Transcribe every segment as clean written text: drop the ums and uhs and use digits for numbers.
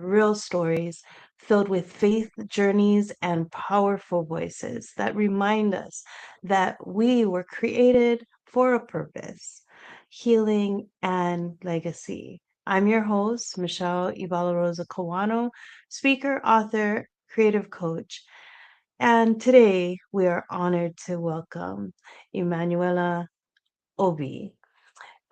real stories filled with faith journeys and powerful voices that remind us that we were created for a purpose, healing, and legacy. I'm your host, Michelle Ibalarosa Kawano, speaker, author, creative coach. And today we are honored to welcome Emanuela Obi,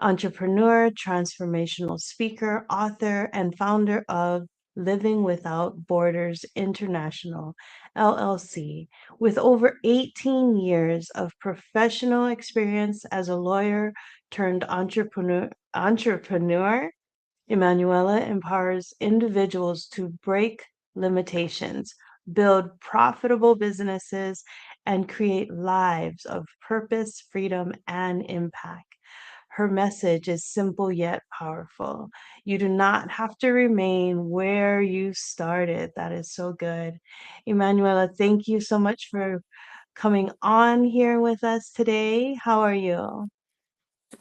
entrepreneur, transformational speaker, author, and founder of Living Without Borders International, LLC, with over 18 years of professional experience as a lawyer turned entrepreneur. Emanuela empowers individuals to break limitations, build profitable businesses, and create lives of purpose, freedom, and impact. Her message is simple yet powerful. You do not have to remain where you started. That is so good. Emanuela, thank you so much for coming on here with us today. How are you?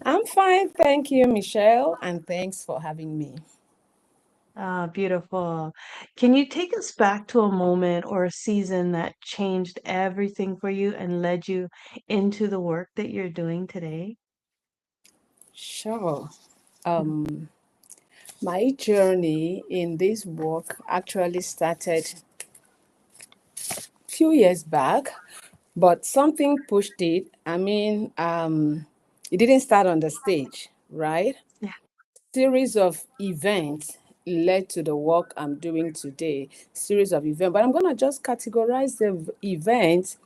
I'm fine, thank you, Michelle, and thanks for having me. Ah, beautiful. Can you take us back to a moment or a season that changed everything for you and led you into the work that you're doing today? Sure. Um, my journey in this work actually started a few years back, but something pushed it. It didn't start on the stage, right? Yeah. Series of events led to the work I'm doing today. Series of events, but I'm gonna just categorize the events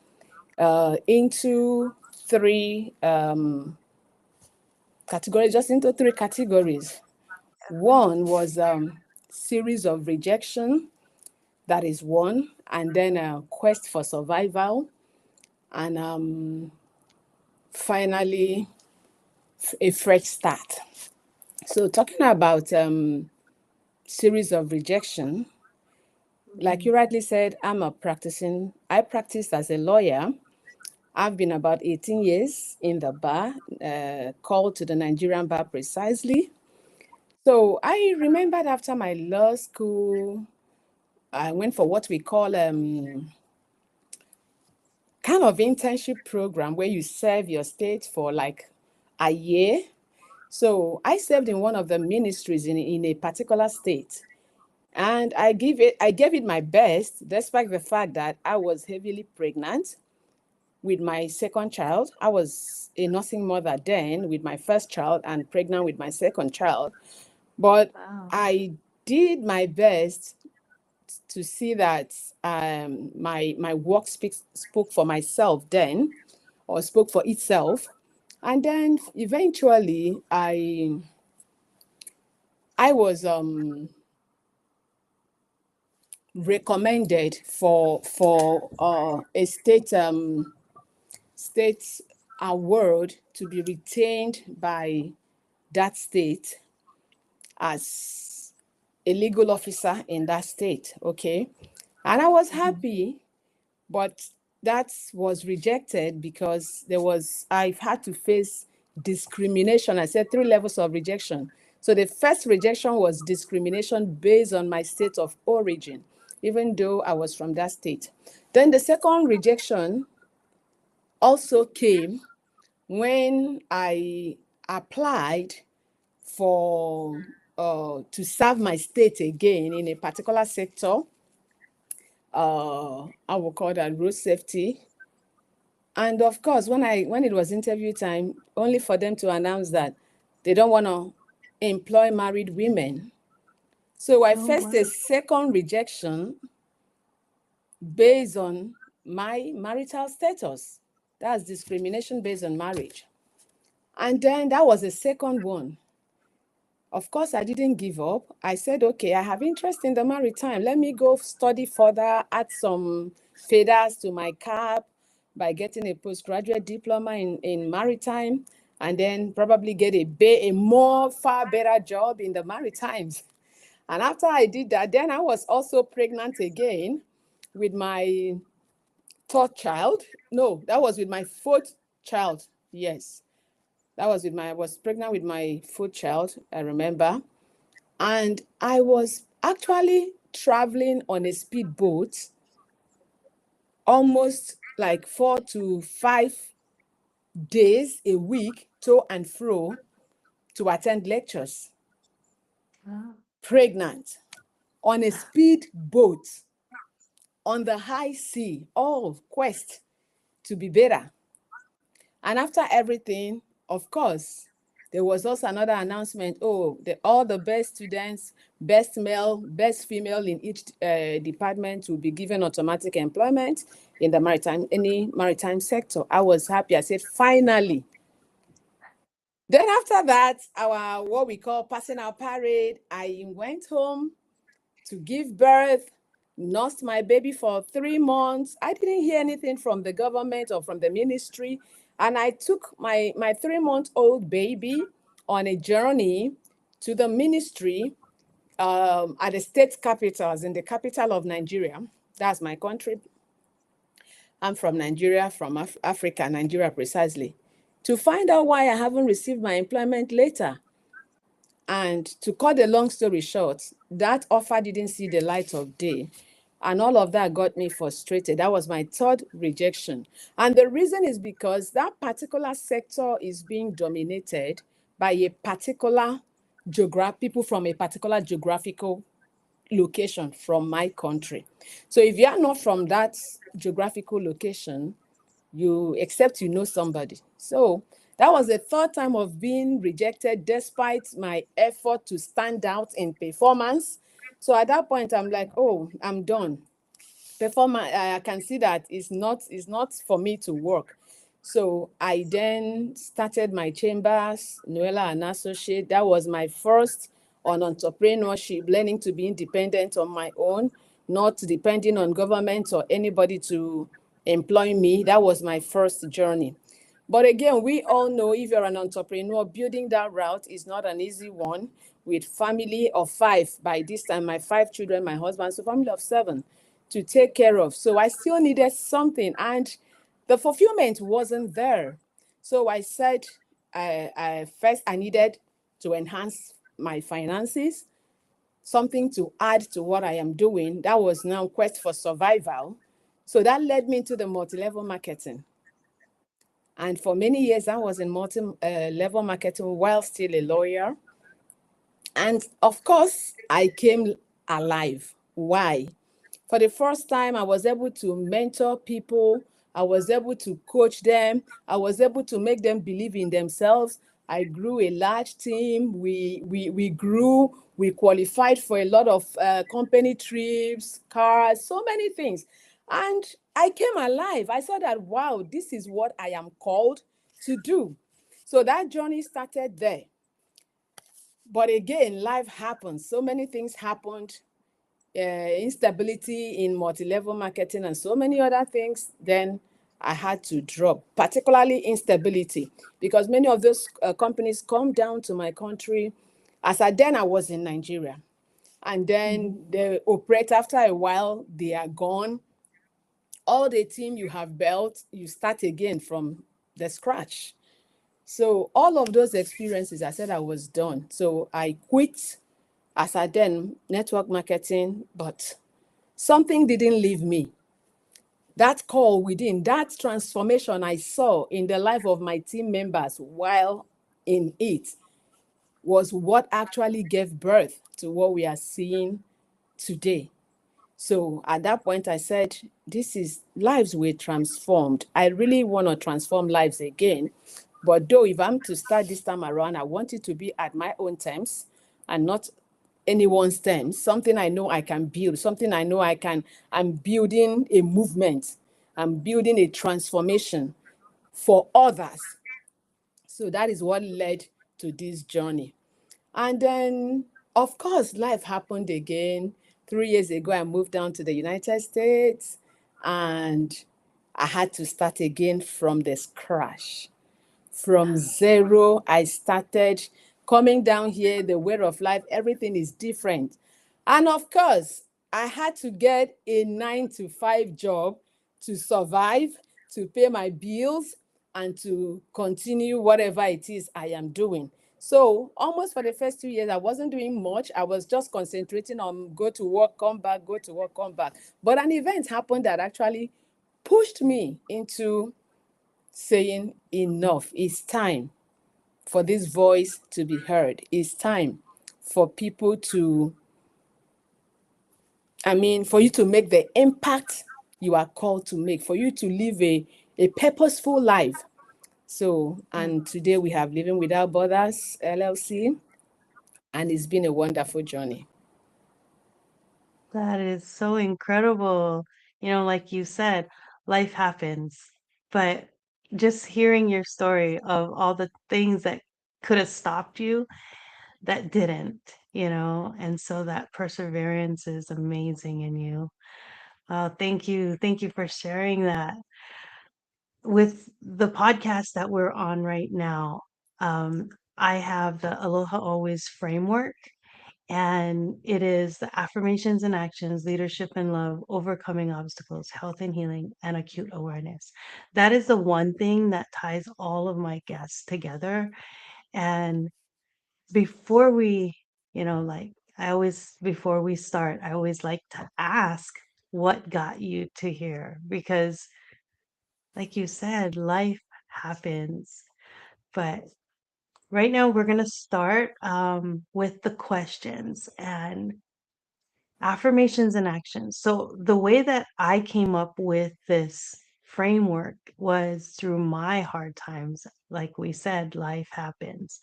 into three categories, just into three categories. One was series of rejection, that is one, and then a quest for survival, and finally a fresh start. So talking about series of rejection, like you Mhm. rightly said, I practiced as a lawyer. I've been about 18 years in the bar, called to the Nigerian bar precisely. So I remembered after my law school, I went for what we call kind of internship program where you serve your state for like a year. So I served in one of the ministries in a particular state. And I gave it my best, despite the fact that I was heavily pregnant with my second child. I was a nursing mother then with my first child and pregnant with my second child. But Wow. I did my best to see that my work spoke for myself then, or spoke for itself. And then eventually I was recommended for a state award to be retained by that state as a legal officer in that state. Okay. And I was Mhm. happy, but that was rejected because I've had to face discrimination. I said three levels of rejection. So the first rejection was discrimination based on my state of origin, even though I was from that state. Then the second rejection also came when I applied for to serve my state again in a particular sector. I will call that road safety. And of course, when it was interview time, only for them to announce that they don't want to employ married women. So I Oh, faced a wow. second rejection based on my marital status. That's discrimination based on marriage. And then that was the second one. Of course, I didn't give up. I said, okay, I have interest in the maritime. Let me go study further, add some feathers to my cap by getting a postgraduate diploma in maritime, and then probably get a more far better job in the maritimes. And after I did that, then I was also pregnant again with my third child. No, that was with my fourth child. Yes, I was pregnant with my fourth child, I remember. And I was actually traveling on a speedboat almost like 4 to 5 days a week to and fro to attend lectures. Wow. Pregnant on a speedboat on the high sea, all quest to be better. And after everything, of course, there was also another announcement. Oh, all the best students, best male, best female in each department will be given automatic employment in the any maritime sector. I was happy. I said, finally. Then after that, our what we call passing our parade, I went home to give birth, nursed my baby for 3 months. I didn't hear anything from the government or from the ministry. And I took my 3-month-old baby on a journey to the ministry at the state capitals, in the capital of Nigeria. That's my country. I'm from Nigeria, from Africa, Nigeria precisely, to find out why I haven't received my employment letter. And to cut the long story short, that offer didn't see the light of day. And all of that got me frustrated. That was my third rejection. And the reason is because that particular sector is being dominated by a particular people from a particular geographical location from my country. So if you are not from that geographical location, except you know somebody. So that was the third time of being rejected despite my effort to stand out in performance. So at that point, I'm like, oh, I'm done. Performance, I can see that it's not for me to work. So I then started my chambers, Noella and Associate. That was my first on entrepreneurship, learning to be independent on my own, not depending on government or anybody to employ me. That was my first journey. But again, we all know if you're an entrepreneur, building that route is not an easy one with family of 5. By this time, my 5 children, my husband, so family of 7 to take care of. So I still needed something and the fulfillment wasn't there. So I said, first I needed to enhance my finances, something to add to what I am doing. That was now quest for survival. So that led me to the multi-level marketing. And for many years, I was in multi-level marketing while still a lawyer. And of course, I came alive. Why? For the first time, I was able to mentor people. I was able to coach them. I was able to make them believe in themselves. I grew a large team. We grew. We qualified for a lot of company trips, cars, so many things. And I came alive. I saw that, wow, this is what I am called to do. So that journey started there. But again, life happens. So many things happened. Instability in multi-level marketing and so many other things, then I had to drop, particularly instability, because many of those companies come down to my country. I was in Nigeria. And then they operate after a while, they are gone. All the team you have built, you start again from the scratch. So all of those experiences, I said I was done. So I quit as I then network marketing, but something didn't leave me. That call within, that transformation I saw in the life of my team members while in it was what actually gave birth to what we are seeing today. So at that point, I said, lives were transformed. I really want to transform lives again. But though, if I'm to start this time around, I want it to be at my own terms and not anyone's terms, something I know I can build, something I know I'm building a movement. I'm building a transformation for others. So that is what led to this journey. And then, of course, life happened again. 3 years ago, I moved down to the United States and I had to start again from the scratch. From zero, I started coming down here, the way of life, everything is different. And of course, I had to get a 9 to 5 job to survive, to pay my bills, and to continue whatever it is I am doing. So almost for the first 2 years, I wasn't doing much. I was just concentrating on go to work, come back, go to work, come back. But an event happened that actually pushed me into saying, enough. It's time for this voice to be heard. It's time for people to, for you to make the impact you are called to make, for you to live a purposeful life. So, and today we have Living Without Borders, LLC, and it's been a wonderful journey. That is so incredible. Like you said, life happens, but just hearing your story of all the things that could have stopped you that didn't, and so that perseverance is amazing in you. Thank you. Thank you for sharing that. With the podcast that we're on right now, um, I have the Aloha Always framework, and it is the affirmations and actions, leadership and love, overcoming obstacles, health and healing, and acute awareness. That is the one thing that ties all of my guests together. And before we, before we start, I always like to ask what got you to here, because like you said, life happens. But right now, we're going to start with the questions and affirmations and actions. So, the way that I came up with this framework was through my hard times. Like we said, life happens.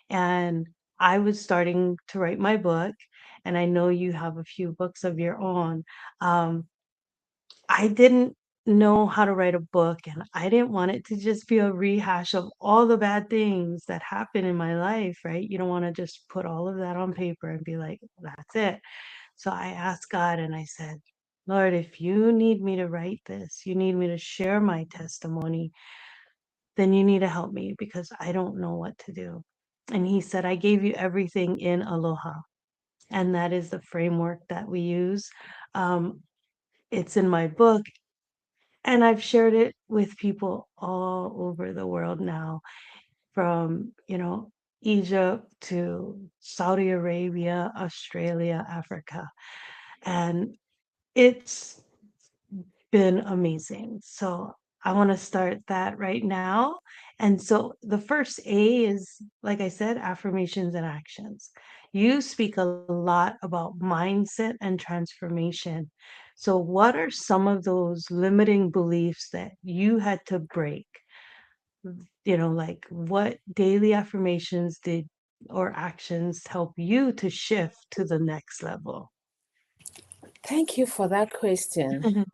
And I was starting to write my book, and I know you have a few books of your own. Um, I didn't know how to write a book, and I didn't want it to just be a rehash of all the bad things that happen in my life, right? You don't want to just put all of that on paper and be like, that's it. So I asked God and I said, Lord, if you need me to write this, you need me to share my testimony, then you need to help me because I don't know what to do. And he said, I gave you everything in Aloha. And that is the framework that we use. Um, it's in my book. And I've shared it with people all over the world now, from, Egypt to Saudi Arabia, Australia, Africa. And it's been amazing. So I want to start that right now. And so the first A is, like I said, affirmations and actions. You speak a lot about mindset and transformation. So, what are some of those limiting beliefs that you had to break? Like what daily affirmations did or actions help you to shift to the next level? Thank you for that question.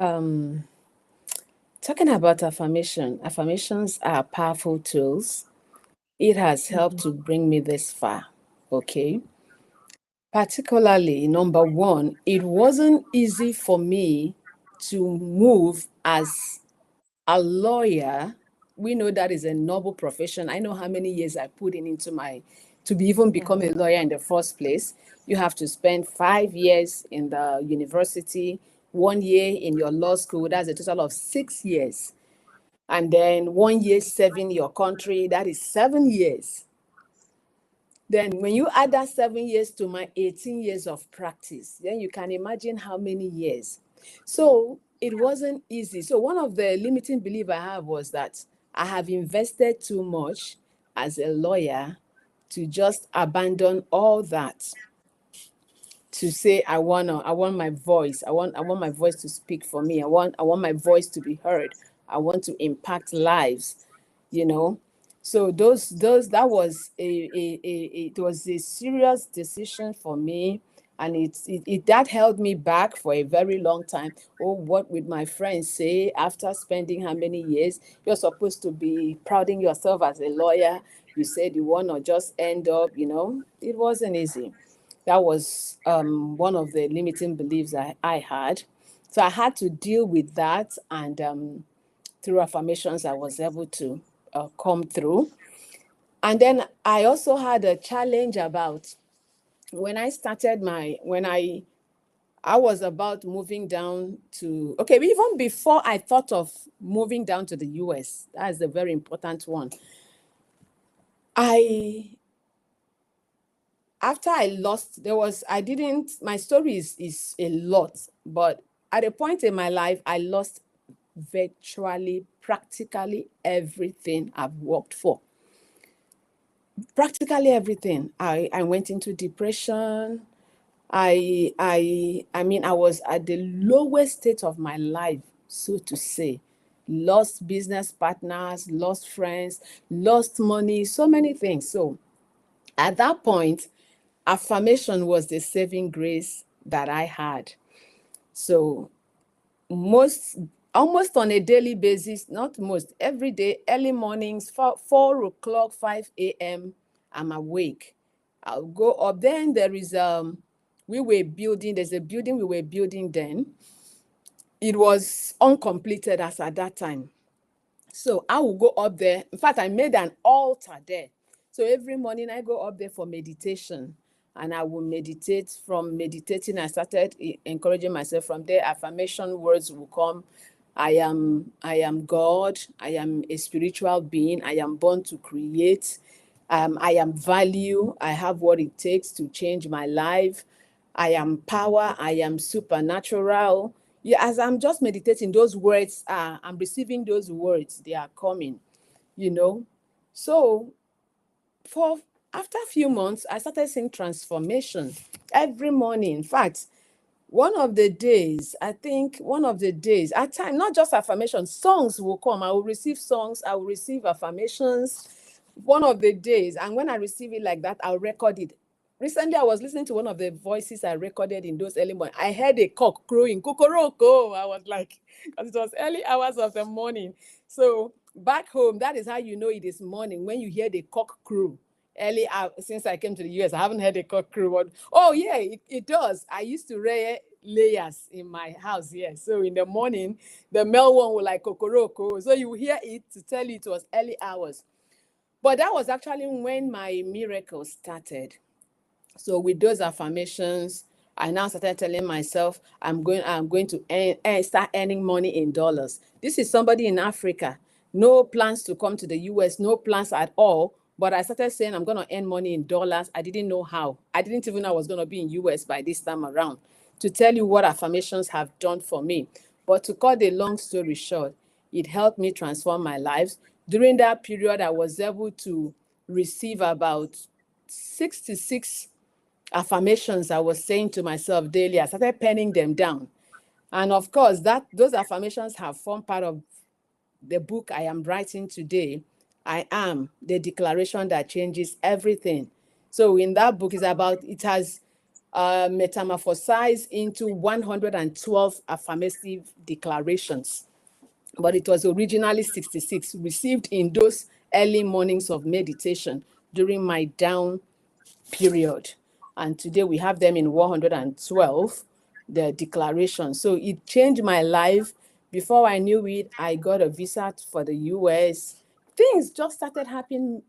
Talking about affirmations are powerful tools. It has helped Mhm. to bring me this far. Okay. Particularly, number one, it wasn't easy for me to move as a lawyer. We know that is a noble profession. I know how many years I put in into my to be even Yeah. become a lawyer in the first place. You have to spend 5 years in the university, 1 year in your law school. That's a total of 6 years. And then 1 year serving your country, that is 7 years. Then when you add that 7 years to my 18 years of practice, then you can imagine how many years. So it wasn't easy. So one of the limiting belief I have was that I have invested too much as a lawyer to just abandon all that to say I want my voice. I want my voice to speak for me. I want my voice to be heard. I want to impact lives, you know. So those that was it was a serious decision for me, and it that held me back for a very long time. Oh, what would my friends say after spending how many years? You're supposed to be prouding yourself as a lawyer. You said you want to just end up, it wasn't easy. That was one of the limiting beliefs I had. So I had to deal with that, and through affirmations, I was able to come through. And then I also had a challenge about when I started when I was about moving down to, okay, even before I thought of moving down to the US, that's a very important one. I after I lost, my story is a lot, but at a point in my life, I lost virtually, practically everything I've worked for. Practically everything. I went into depression. I mean, I was at the lowest state of my life, so to say. Lost business partners, lost friends, lost money, so many things. So at that point, affirmation was the saving grace that I had. So most almost on a daily basis, not most, every day, early mornings, 4 o'clock, 5 a.m., I'm awake. I'll go up. Then there's a building we were building then. It was uncompleted as at that time. So I will go up there. In fact, I made an altar there. So every morning I go up there for meditation, and I will meditate. From meditating, I started encouraging myself. From there, affirmation words will come. I am God. I am a spiritual being. I am born to create. I am value. I have what it takes to change my life. I am power. I am supernatural. Yeah, as I'm just meditating, those words are, I'm receiving those words, they are coming, you know. So for after a few months, I started seeing transformation every morning. In fact, one of the days, at time, not just affirmations, songs will come. I will receive songs, I will receive affirmations one of the days. And when I receive it like that, I'll record it. Recently, I was listening to one of the voices I recorded in those early morning. I heard a cock crowing, kukuroko. I was like, because it was early hours of the morning. So back home, that is how you know it is morning, when you hear the cock crow. Early out, since I came to the US, I haven't heard a cock crow. But, oh yeah, it does. I used to rear layers in my house here. So in the morning, the male one will like kokoroko. So you hear it to tell you it was early hours. But that was actually when my miracle started. So with those affirmations, I now started telling myself I'm going to start earning money in dollars. This is somebody in Africa, no plans to come to the US, no plans at all. But I started saying I'm going to earn money in dollars. I didn't know how. I didn't even know I was going to be in US by this time around. To tell you what affirmations have done for me. But to cut a long story short, it helped me transform my lives. During that period, I was able to receive about 66 affirmations I was saying to myself daily. I started penning them down. And of course, those affirmations have formed part of the book I am writing today. I am the declaration that changes everything. So in that book, it has metamorphosized into 112 affirmative declarations. But it was originally 66, received in those early mornings of meditation during my down period. And today we have them in 112, the declaration. So it changed my life. Before I knew it, I got a visa for the US. Things just started happening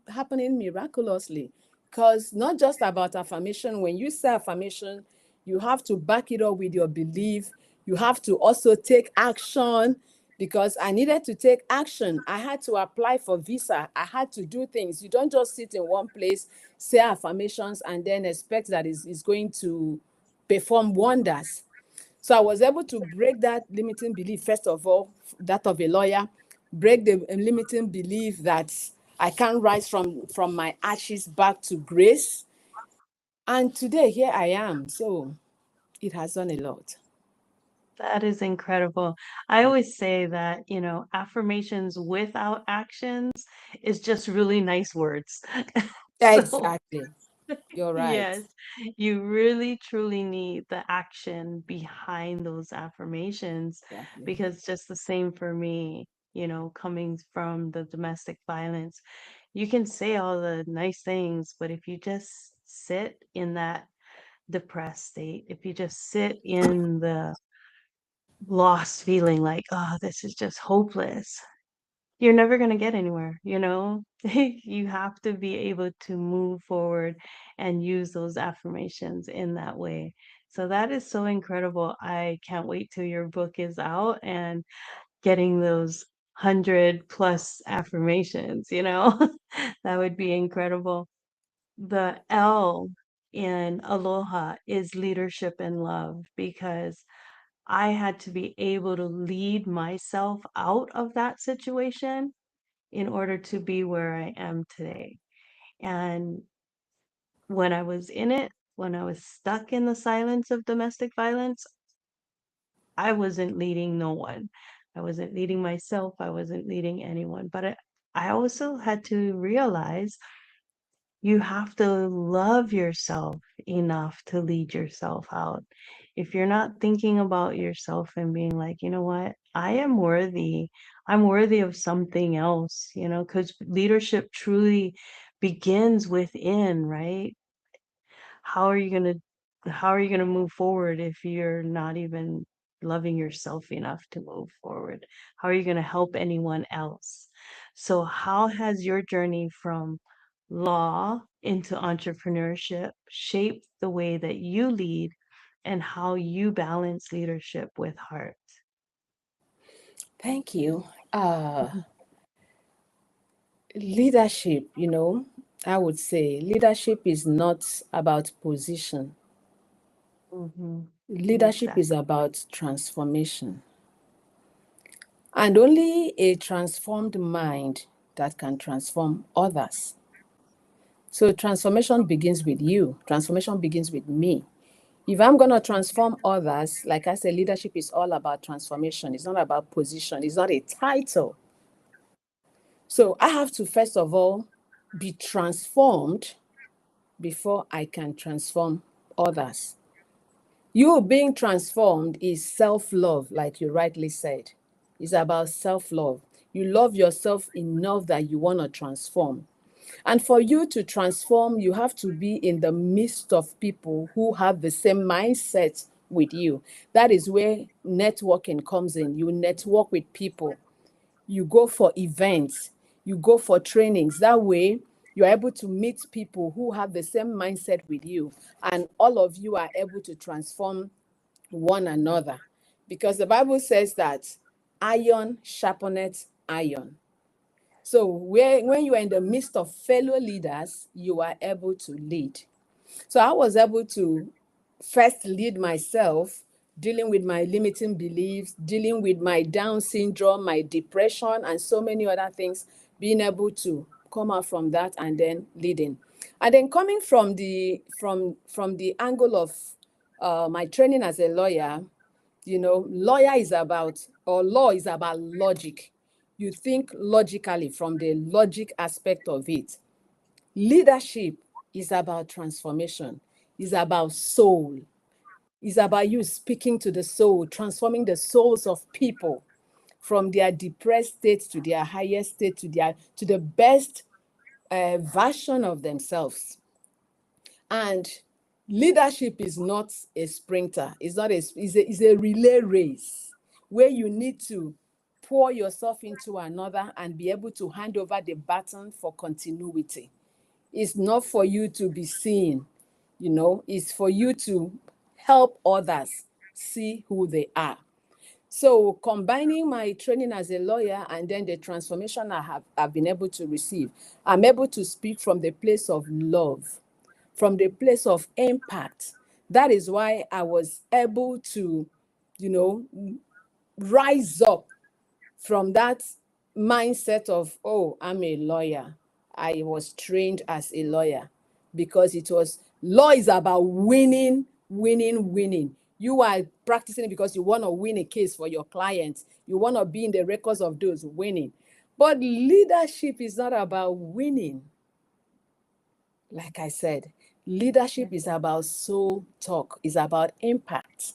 miraculously. Because not just about affirmation. When you say affirmation, you have to back it up with your belief. You have to also take action, because I needed to take action. I had to apply for visa. I had to do things. You don't just sit in one place, say affirmations, and then expect that it's going to perform wonders. So I was able to break that limiting belief, first of all, that of a lawyer, break the limiting belief that I can't rise from my ashes back to grace. And today, here I am. So it has done a lot. That is incredible. I always say that, affirmations without actions is just really nice words. So, Exactly. You're right. yes, you really truly need the action behind those affirmations, Exactly. because just the same for me, coming from the domestic violence, you can say all the nice things, but if you just sit in that depressed state, if you just sit in the lost feeling like, oh, this is just hopeless, you're never going to get anywhere. You have to be able to move forward and use those affirmations in that way. So that is so incredible. I can't wait till your book is out and getting those 100 plus affirmations. That would be incredible. The L in ALOHA is leadership and love, because I had to be able to lead myself out of that situation in order to be where I am today. And when I was in it, when I was stuck in the silence of domestic violence, I wasn't leading no one. I wasn't leading myself. I wasn't leading anyone. But I also had to realize you have to love yourself enough to lead yourself out. If you're not thinking about yourself and being like, you know what, I am worthy, I'm worthy of something else, because leadership truly begins within, right? how are you going how are you going to move forward if you're not even loving yourself enough to move forward? How are you going to help anyone else? So how has your journey from law into entrepreneurship shaped the way that you lead and how you balance leadership with heart? Thank you. Leadership, I would say leadership is not about position. Mm-hmm. Leadership is Exactly. about transformation. And only a transformed mind that can transform others. So transformation begins with you. Transformation begins with me. If I'm going to transform others, like I said, leadership is all about transformation. It's not about position. It's not a title. So I have to, first of all, be transformed before I can transform others. You being transformed is self-love, like you rightly said. It's about self-love. You love yourself enough that you want to transform. And for you to transform, you have to be in the midst of people who have the same mindset with you. That is where networking comes in. You network with people, you go for events, you go for trainings. That way, you're able to meet people who have the same mindset with you, and all of you are able to transform one another. Because the Bible says that iron sharpeneth iron. So when you are in the midst of fellow leaders, you are able to lead. So I was able to first lead myself, dealing with my limiting beliefs, dealing with my Down syndrome, my depression, and so many other things, being able to come out from that and then leading. And then coming from the angle of my training as a lawyer, lawyer is about, or law is about logic. You think logically from the logic aspect of it. Leadership is about transformation, is about soul, is about you speaking to the soul, transforming the souls of people from their depressed state to their highest state, to the best version of themselves. And leadership is not a sprinter. It's a relay race where you need to pour yourself into another and be able to hand over the baton for continuity. It's not for you to be seen, it's for you to help others see who they are. So combining my training as a lawyer and then the transformation I've been able to receive, I'm able to speak from the place of love, from the place of impact. That is why I was able to, you know, rise up from that mindset of, oh, I'm a lawyer. I was trained as a lawyer because law is about winning, winning, winning. You are practicing it because you want to win a case for your clients. You want to be in the records of those winning. But leadership is not about winning. Like I said, leadership is about soul talk, is about impact,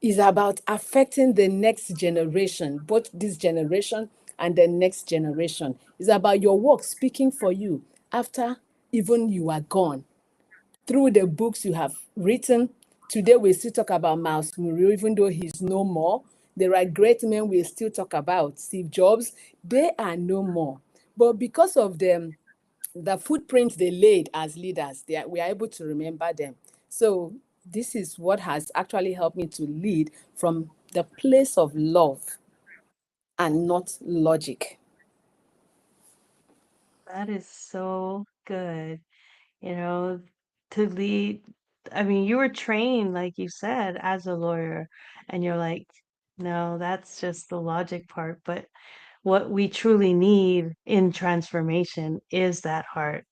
is about affecting the next generation, both this generation and the next generation. It's about your work speaking for you after even you are gone. Through the books you have written, today we still talk about Miles Monroe, even though he's no more. There are great men we still talk about. Steve Jobs, they are no more. But because of them, the footprints they laid as leaders, we are able to remember them. So this is what has actually helped me to lead from the place of love and not logic. That is so good. You know, to lead. I mean, you were trained, like you said, as a lawyer, and you're like, no, that's just the logic part. But what we truly need in transformation is that heart,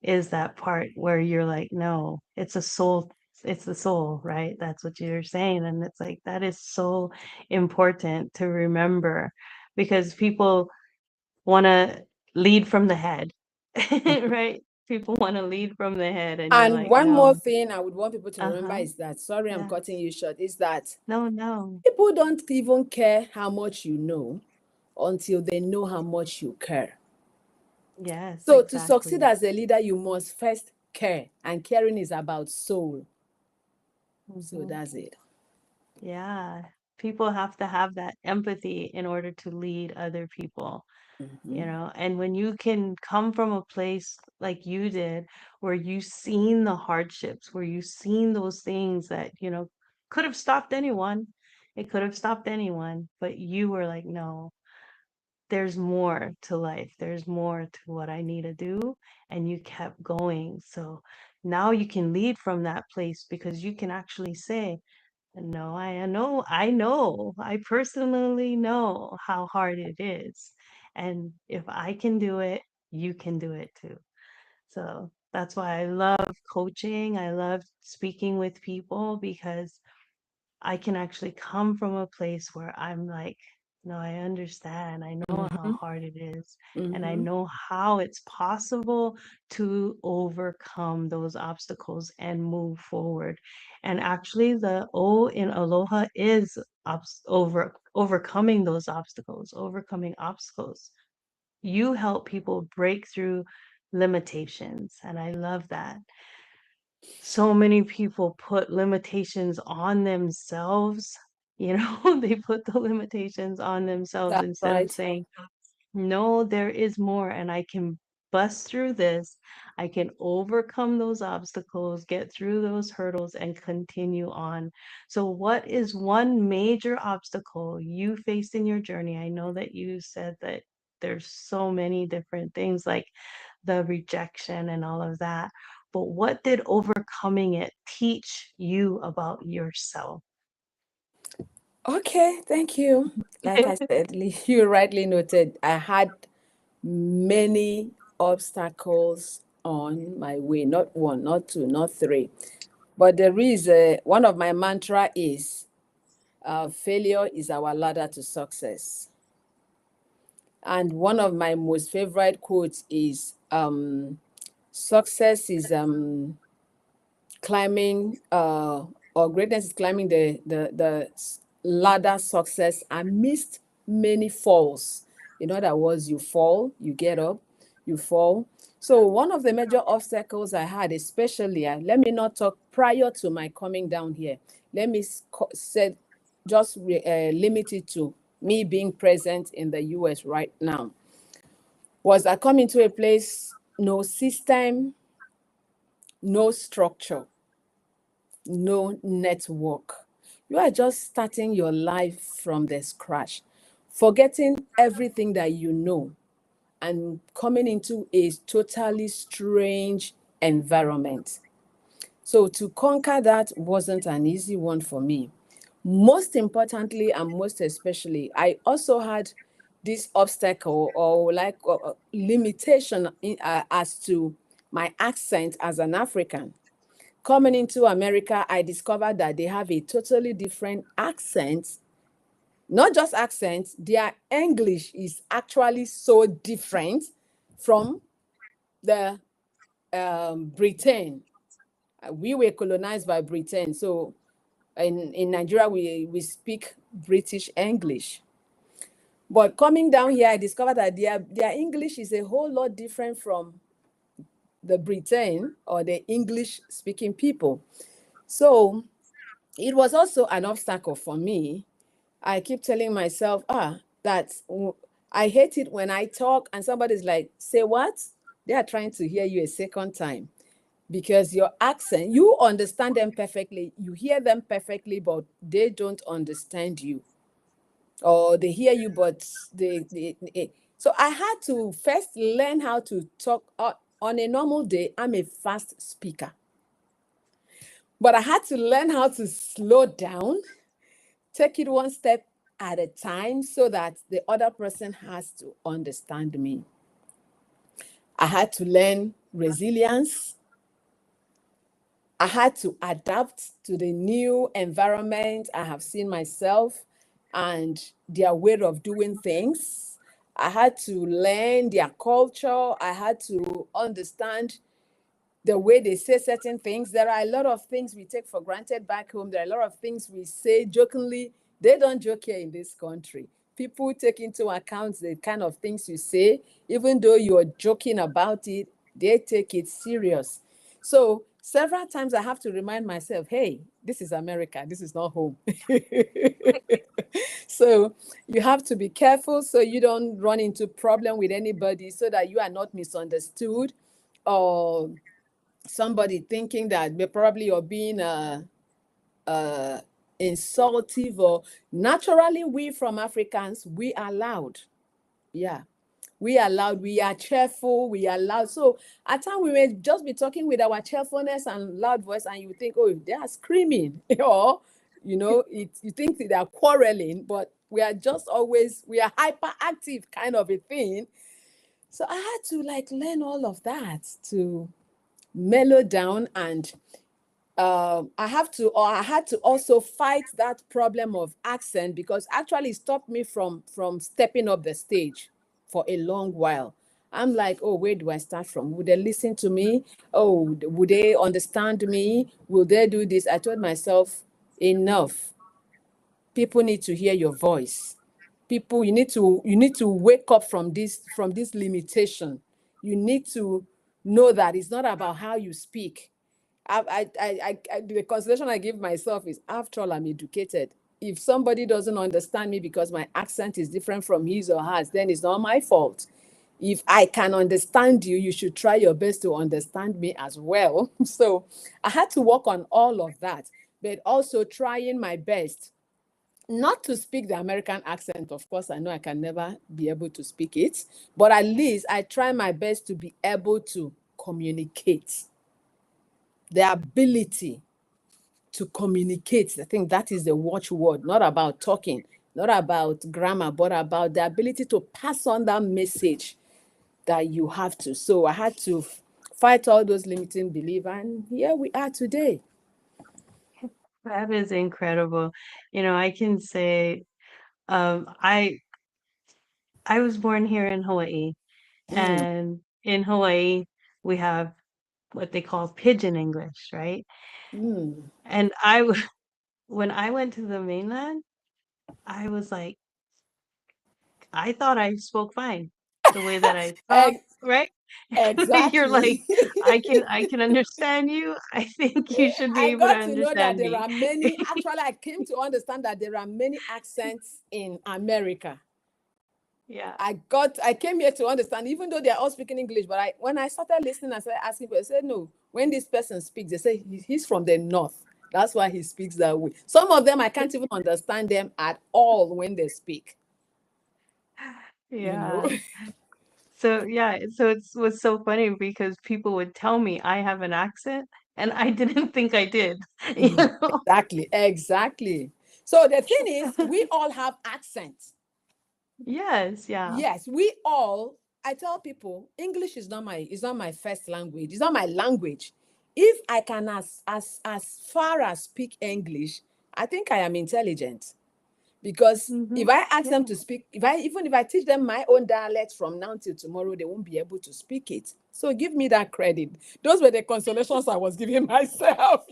is that part where you're like, no, it's a soul, it's the soul, right? That's what you're saying. And it's like, that is so important to remember, because people want to lead from the head, right? People want to lead from the head, and you're And like, one more no. thing I would want people to remember Uh-huh. is that, sorry, I'm Yes. cutting you short, is that No, no. people don't even care how much you know until they know how much you care. Yes, So to succeed exactly. as a leader, you must first care, and caring is about soul. So Hmm. that's it. Yeah. People have to have that empathy in order to lead other people, you Mhm. know. And when you can come from a place like you did, where you've seen the hardships, where you've seen those things that, could have stopped anyone, it could have stopped anyone, but you were like, no, there's more to life. There's more to what I need to do. And you kept going. So now you can lead from that place, because you can actually say, no, I personally know how hard it is. And if I can do it, you can do it too. So that's why I love coaching. I love speaking with people, because I can actually come from a place where I'm like, no, I understand. I know how Mhm. hard it is. And I Mhm. know how it's possible to overcome those obstacles and move forward. And actually, the O in Aloha is overcoming those obstacles, overcoming obstacles. You help people break through limitations. And I love that. So many people put limitations on themselves. They put the limitations on themselves That's instead of right. saying, no, there is more, and I can bust through this. I can overcome those obstacles, get through those hurdles, and continue on. So, what is one major obstacle you faced in your journey? I know that you said that there's so many different things, like the rejection and all of that. But what did overcoming it teach you about yourself? Okay, thank you. Like I said, you rightly noted, I had many obstacles on my way, not one, not two, not three. But there is one of my mantra is failure is our ladder to success. And one of my most favorite quotes is success is climbing or greatness is climbing the ladder success amidst many falls. In other words, you fall, you get up, you fall. So one of the major obstacles I had, especially, let me not talk prior to my coming down here. Let me say, just limit it to me being present in the US right now. Was I coming to a place, no system, no structure, no network. You are just starting your life from the scratch, forgetting everything that you know and coming into a totally strange environment. So to conquer that wasn't an easy one for me. Most importantly, and most especially, I also had this obstacle or like limitation as to my accent as an African. Coming into America, I discovered that they have a totally different accent. Not just accent, their English is actually so different from the Britain. We were colonized by Britain, so in Nigeria we speak British English. But coming down here, I discovered that their English is a whole lot different from the Britain or the English speaking people. So it was also an obstacle for me. I keep telling myself, that I hate it when I talk and somebody's like, say what? They are trying to hear you a second time because your accent, you understand them perfectly, you hear them perfectly, but they don't understand you. Or they hear you, but so I had to first learn how to talk. On a normal day, I'm a fast speaker. But I had to learn how to slow down, take it one step at a time so that the other person has to understand me. I had to learn resilience. I had to adapt to the new environment. I have seen myself and their way of doing things. I had to learn their culture. I had to understand the way they say certain things. There are a lot of things we take for granted back home. There are a lot of things we say jokingly. They don't joke here in this country. People take into account the kind of things you say, even though you're joking about it, they take it serious. So several times I have to remind myself, hey, this is America, this is not home. So you have to be careful so you don't run into problem with anybody, so that you are not misunderstood, or somebody thinking that probably you're being uh, insultive. Or naturally, we from Africans, we are loud. Yeah, we are loud. We are cheerful. We are loud. So at times we may just be talking with our cheerfulness and loud voice, and you think, oh, they are screaming, or you think they are quarreling, but we are hyperactive kind of a thing. So I had to like learn all of that to mellow down, and I had to also fight that problem of accent, because actually it stopped me from stepping up the stage for a long while. I'm like, oh, where do I start from? Would they listen to me? Oh, would they understand me? Will they do this? I told myself, enough. People need to hear your voice. People, you need to wake up from this limitation. You need to know that it's not about how you speak. The consolation I give myself is, after all, I'm educated. If somebody doesn't understand me because my accent is different from his or hers, then it's not my fault. If I can understand you, you should try your best to understand me as well. So I had to work on all of that, but also trying my best not to speak the American accent. Of course, I know I can never be able to speak it, but at least I try my best to be able to communicate. The ability to communicate, I think that is the watchword, not about talking, not about grammar, but about the ability to pass on that message that you have to. So I had to fight all those limiting beliefs, and here we are today. That is incredible. I can say, I was born here in Hawaii, Mm, and in Hawaii we have what they call pidgin English, right? mm. And when I went to the mainland, I was like, I thought I spoke fine the way that I talk, Ex- right? You're like, exactly. I can understand you. I think you should be I able to got to know that understand there me. are many, actually, I came to understand that there are many accents in America. Yeah. I came here to understand, even though they're all speaking English, but when I started listening, I started asking people, I said, no, when this person speaks, they say he's from the north. That's why he speaks that way. Some of them, I can't even understand them at all when they speak, you know. Yeah. So yeah, so it was so funny because people would tell me I have an accent and I didn't think I did, you know? Exactly, exactly. So the thing is, we all have accents. Yes, yeah. Yes, we all. I tell people, English is not my first language. It's not my language. If I can as far as speak English, I think I am intelligent. Because Hmm. if I ask them Yeah. to speak, if I teach them my own dialect from now till tomorrow, they won't be able to speak it. So give me that credit. Those were the consolations I was giving myself.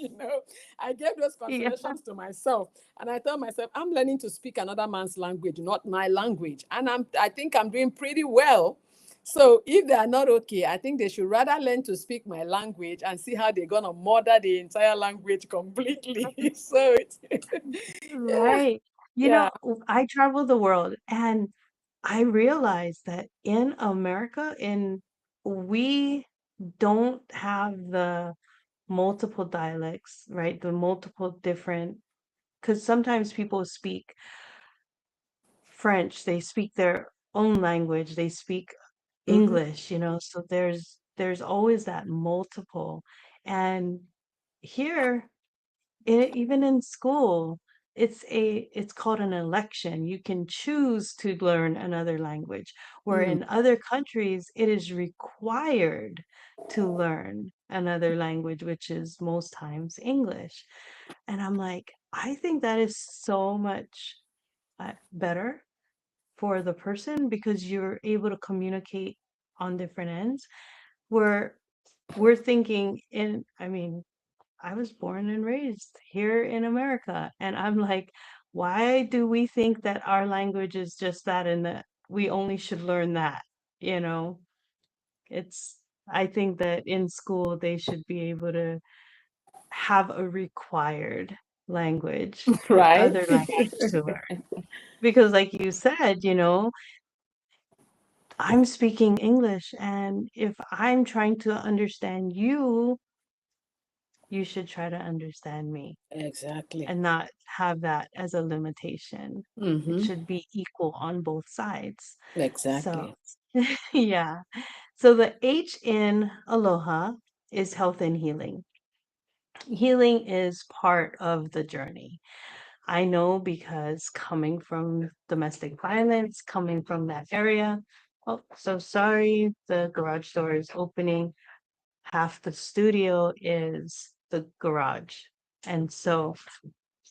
I gave those Yeah. consolations to myself, and I told myself, I'm learning to speak another man's language, not my language, and I think I'm doing pretty well. So if they are not okay, I think they should rather learn to speak my language and see how they're gonna murder the entire language completely. So it's yeah, Right. yeah. I travel the world and I realized that in America, we don't have the multiple dialects, right? The multiple different, because sometimes people speak French, they speak their own language, they speak Mhm. English, so there's always that multiple. And here even in school, it's called an election. You can choose to learn another language, where Mm. in other countries it is required to learn another language, which is most times English. And I'm like, I think that is so much better for the person, because you're able to communicate on different ends. Where we're thinking in, I mean, I was born and raised here in America, and I'm like, why do we think that our language is just that and that we only should learn that? You know, it's, I think that in school they should be able to have a required language, Right? other language to learn. Because, like you said, I'm speaking English, and if I'm trying to understand you, you should try to understand me, Exactly. and not have that as a limitation. It Mm-hmm. should be equal on both sides. So, Exactly. yeah. So the H in aloha is health and healing. Healing is part of the journey. I know, because coming from domestic violence, coming from that area. Oh, so sorry, the garage door is opening. Half the studio is the garage. And so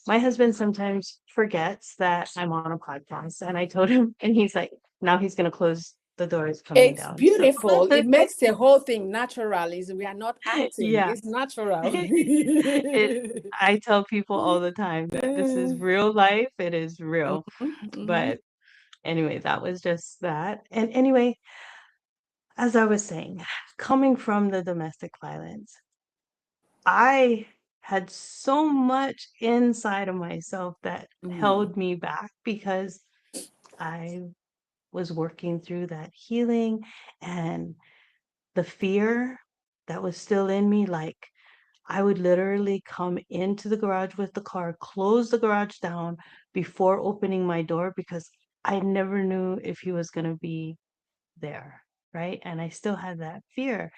my husband sometimes forgets that I'm on a podcast, and I told him, and he's like, now he's going to close the doors coming It's down. So, beautiful. It makes the whole thing natural. Is we are not acting. yeah, It's natural. it, I tell people all the time that this is real life. It is real. Mhm. But anyway, that was just that. And anyway, as I was saying, coming from the domestic violence, I had so much inside of myself that Mm. held me back, because I was working through that healing, and the fear that was still in me. Like, I would literally come into the garage with the car, close the garage down before opening my door, because I never knew if he was going to be there. Right. And I still had that fear.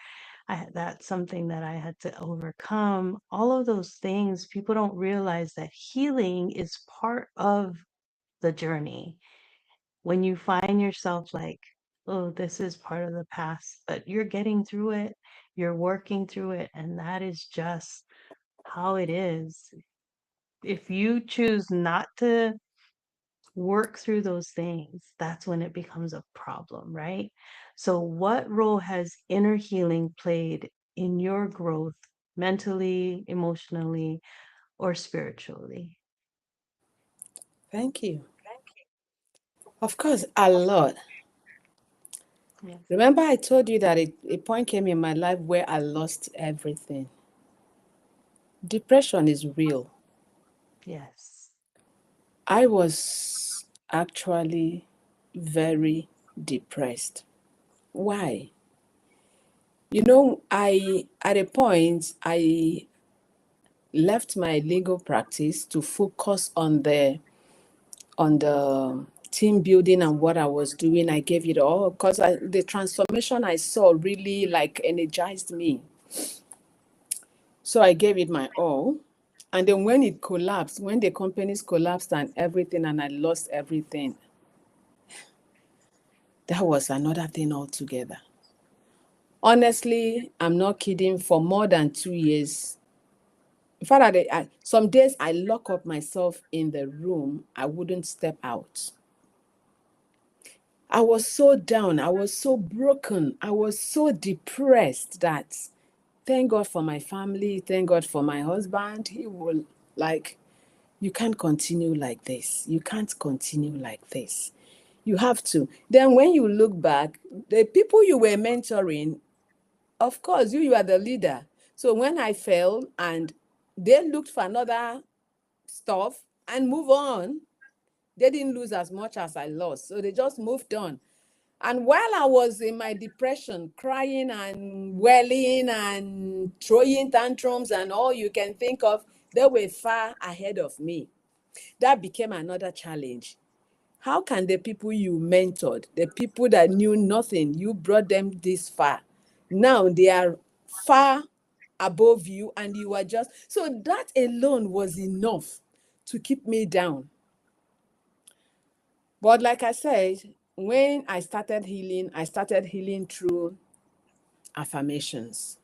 That's something that I had to overcome. All of those things, people don't realize that healing is part of the journey. When you find yourself like, oh, this is part of the past, but you're getting through it, you're working through it, and that is just how it is. If you choose not to work through those things, that's when it becomes a problem, right? So, what role has inner healing played in your growth, mentally, emotionally, or spiritually? Thank you. Of course, a lot. Yes. Remember, I told you that a point came in my life where I lost everything. Depression is real. Yes. I was actually very depressed. Why? I at a point I left my legal practice to focus on the team building and what I was doing. I gave it all because the transformation I saw really like energized me. So I gave it my all. And then when it collapsed, when the companies collapsed and everything, and I lost everything, that was another thing altogether. Honestly, I'm not kidding. For more than 2 years, in fact, some days I lock up myself in the room. I wouldn't step out. I was so down. I was so broken. I was so depressed that thank God for my family. Thank God for my husband. He will, like, you can't continue like this. You can't continue like this. You have to. Then when you look back, the people you were mentoring, of course, you are the leader. So when I fell and they looked for another stuff and move on, they didn't lose as much as I lost. So they just moved on. And while I was in my depression, crying and wailing and throwing tantrums and all you can think of, they were far ahead of me. That became another challenge. How can the people you mentored, the people that knew nothing, you brought them this far, now they are far above you and you are just, so that alone was enough to keep me down. But like I said, when I started healing through affirmations.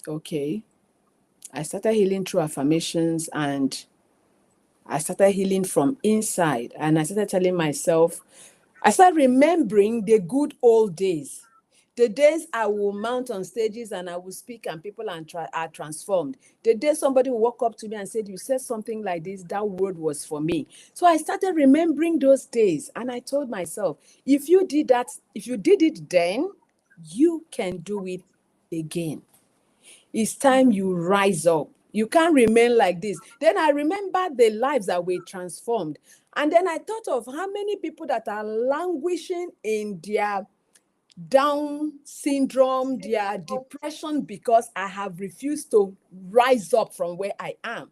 Okay. I started healing through affirmations, and I started healing from inside. And I started telling myself, I started remembering the good old days. The days I will mount on stages and I will speak and people are transformed. The day somebody will walk up to me and said, you said something like this, that word was for me. So I started remembering those days, and I told myself, if you did that, if you did it then, you can do it again. It's time you rise up. You can't remain like this. Then I remember the lives that were transformed. And then I thought of how many people that are languishing in their Down syndrome, their depression, because I have refused to rise up from where I am.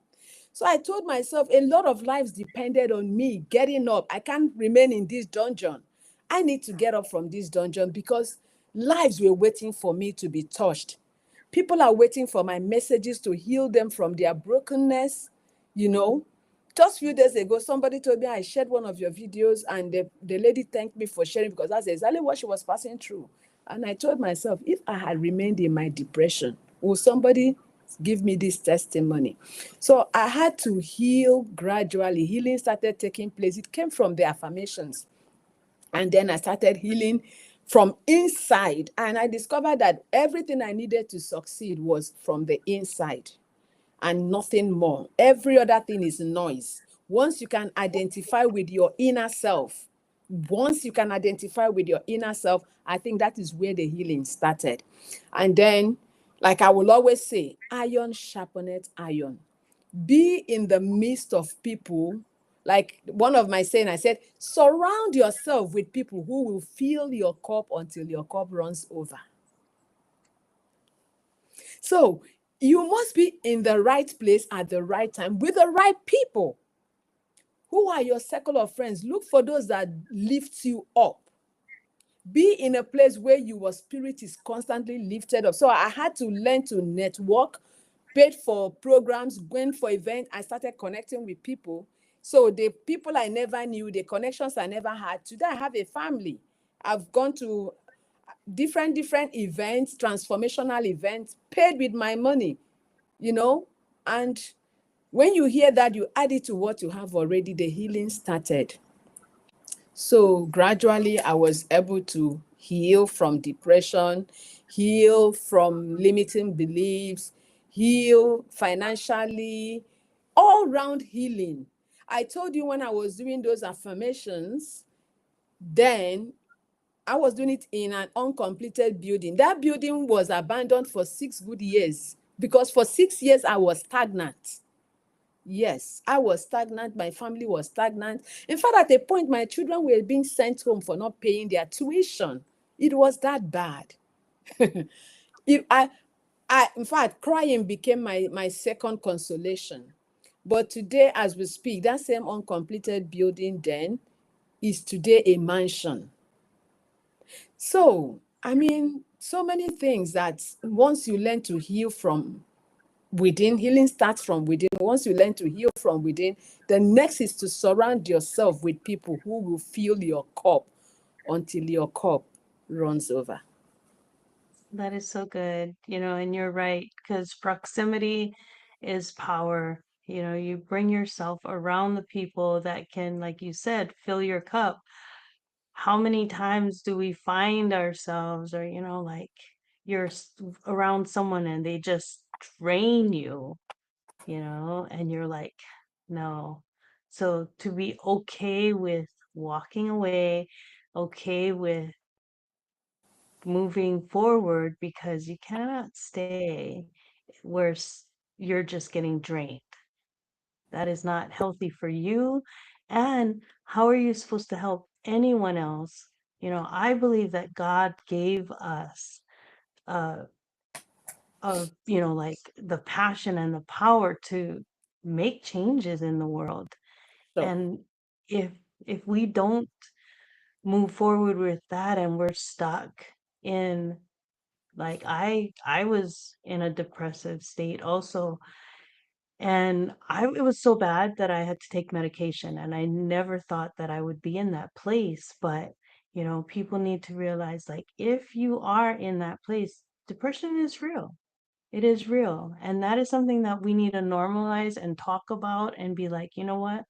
So I told myself a lot of lives depended on me getting up. I can't remain in this dungeon. I need to get up from this dungeon because lives were waiting for me to be touched. People are waiting for my messages to heal them from their brokenness, you know. Just a few days ago, somebody told me I shared one of your videos, and the lady thanked me for sharing because that's exactly what she was passing through. And I told myself, if I had remained in my depression, will somebody give me this testimony? So I had to heal gradually. Healing started taking place. It came from the affirmations. And then I started healing from inside. And I discovered that everything I needed to succeed was from the inside and nothing more. Every other thing is noise. Once you can identify with your inner self, I think that is where the healing started. And then, like I will always say, iron sharpeneth iron. Be in the midst of people. Like one of my saying, I said, surround yourself with people who will fill your cup until your cup runs over. So you must be in the right place at the right time with the right people. Who are your circle of friends? Look for those that lift you up. Be in a place where your spirit is constantly lifted up. So I had to learn to network, paid for programs, went for events. I started connecting with people. So the people I never knew, the connections I never had, today I have a family. I've gone to different events, transformational events, paid with my money, you know. And when you hear that, you add it to what you have already, the healing started. So gradually, I was able to heal from depression, heal from limiting beliefs, heal financially, all round healing. I told you when I was doing those affirmations, then I was doing it in an uncompleted building. That building was abandoned for 6 good years because for 6 years I was stagnant. Yes, I was stagnant. My family was stagnant. In fact, at a point, my children were being sent home for not paying their tuition. It was that bad. It, in fact, crying became my second consolation. But today, as we speak, that same uncompleted building then is today a mansion. So, I mean, so many things that once you learn to heal from within, healing starts from within. Once you learn to heal from within, the next is to surround yourself with people who will fill your cup until your cup runs over. That is so good, and you're right, because proximity is power. You bring yourself around the people that can, like you said, fill your cup. How many times do we find ourselves, or, like you're around someone and they just drain you, and you're like, no. So to be okay with walking away, okay with moving forward, because you cannot stay where you're just getting drained. That is not healthy for you. And how are you supposed to help anyone else? I believe that God gave us uh like the passion and the power to make changes in the world. So, And if we don't move forward with that, and we're stuck in Like I was in a depressive state also, and it was so bad that I had to take medication, and I never thought that I would be in that place. But, people need to realize, like, if you are in that place, depression is real. It is real. And that is something that we need to normalize and talk about and be like, you know what?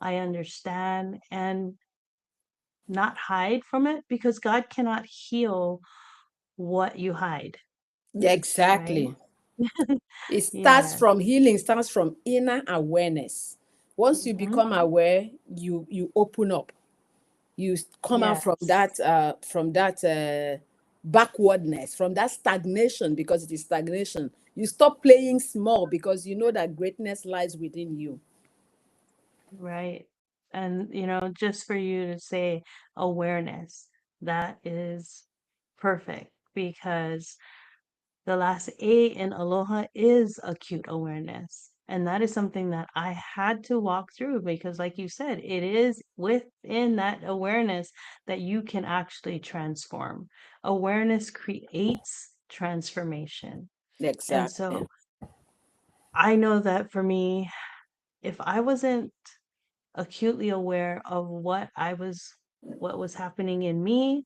I understand, and not hide from it, because God cannot heal what you hide, right? Exactly. It starts Yeah. from healing, starts from inner awareness. Once you Hmm. become aware, you open up. You come out Yes. from that backwardness, from that stagnation, because it is stagnation. You stop playing small because you know that greatness lies within you. Right. And, just for you to say awareness, that is perfect, because the last A in Aloha is acute awareness. And that is something that I had to walk through, because, like you said, it is within that awareness that you can actually transform. Awareness creates transformation. And Exactly. so I know that for me, if I wasn't acutely aware of what was happening in me,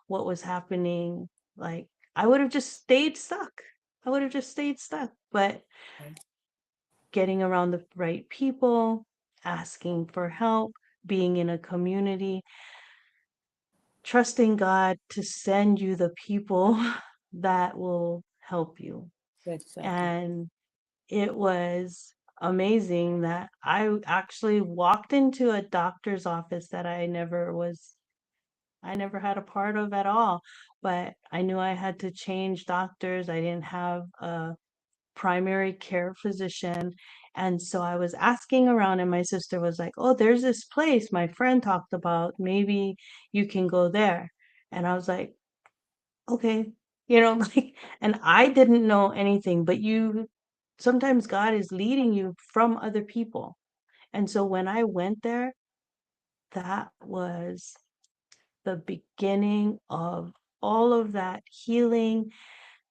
what was happening, like, I would have just stayed stuck. I would have just stayed stuck. But getting around the right people, asking for help, being in a community, trusting God to send you the people that will help you. Exactly. And it was amazing that I actually walked into a doctor's office that I never had a part of at all. But I knew I had to change doctors. I didn't have a primary care physician. And so I was asking around, and my sister was like, "Oh, there's this place my friend talked about. Maybe you can go there." And I was like, "Okay." Like, and I didn't know anything, but sometimes God is leading you from other people. And so when I went there, that was the beginning of all of that healing,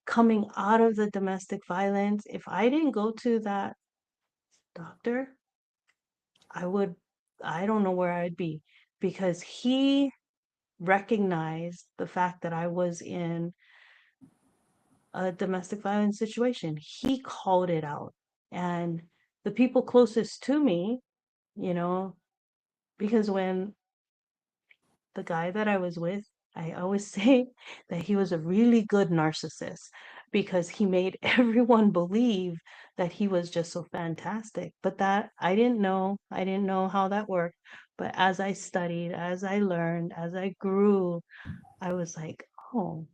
coming out of the domestic violence. If I didn't go to that doctor, I would, I don't know where I'd be, because he recognized the fact that I was in a domestic violence situation. He called it out. And the people closest to me, you know, because when the guy that I was with, I always say that he was a really good narcissist, because he made everyone believe that he was just so fantastic. But that I didn't know how that worked. But as I studied, as I learned, as I grew, I was like, oh,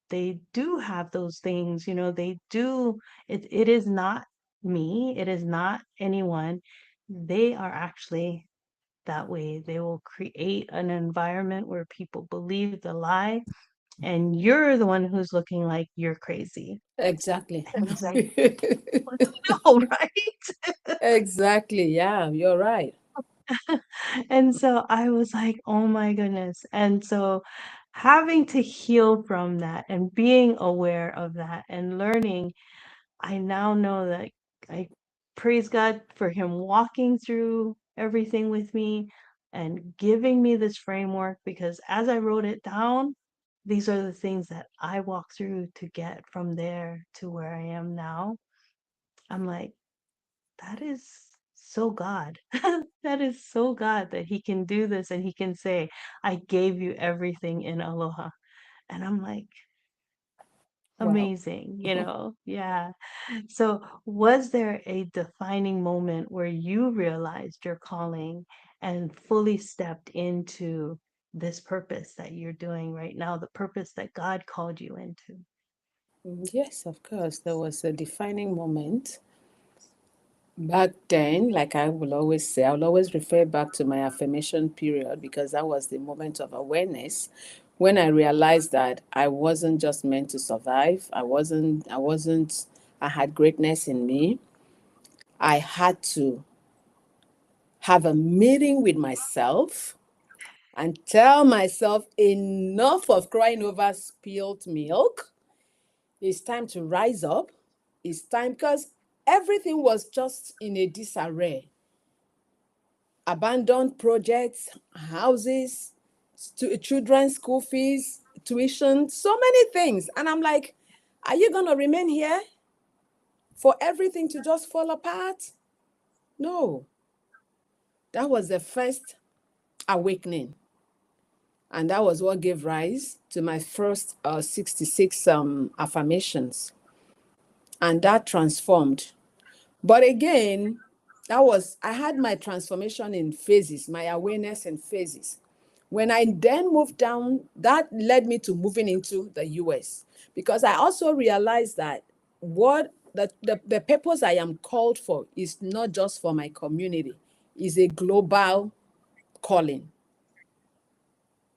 they do have those things, they do. It is not me, it is not anyone. They are actually that way. They will create an environment where people believe the lie, and you're the one who's looking like you're crazy. Exactly. And I'm like, "Well, no, right?" Exactly. Yeah, you're right. And so I was like, oh my goodness. And so having to heal from that and being aware of that and learning, I now know that I praise God for him walking through everything with me and giving me this framework, because as I wrote it down, these are the things that I walk through to get from there to where I am now. I'm like, that is so God. That is so God that he can do this and he can say, I gave you everything in Aloha. And I'm like, Wow. amazing, Yeah. So, was there a defining moment where you realized your calling and fully stepped into this purpose that you're doing right now, the purpose that God called you into? Yes, of course. There was a defining moment back then. Like I will always say, I will always refer back to my affirmation period, because that was the moment of awareness when I realized that I wasn't just meant to survive. I had greatness in me. I had to have a meeting with myself and tell myself enough of crying over spilled milk. It's time to rise up. It's time, because everything was just in a disarray. Abandoned projects, houses, children's school fees, tuition, so many things. And I'm like, are you going to remain here for everything to just fall apart? No. That was the first awakening. And that was what gave rise to my first 66 affirmations. And that transformed. But again, I had my transformation in phases, my awareness in phases. When I then moved down, that led me to moving into the US, because I also realized that what the purpose I am called for is not just for my community, it's a global calling.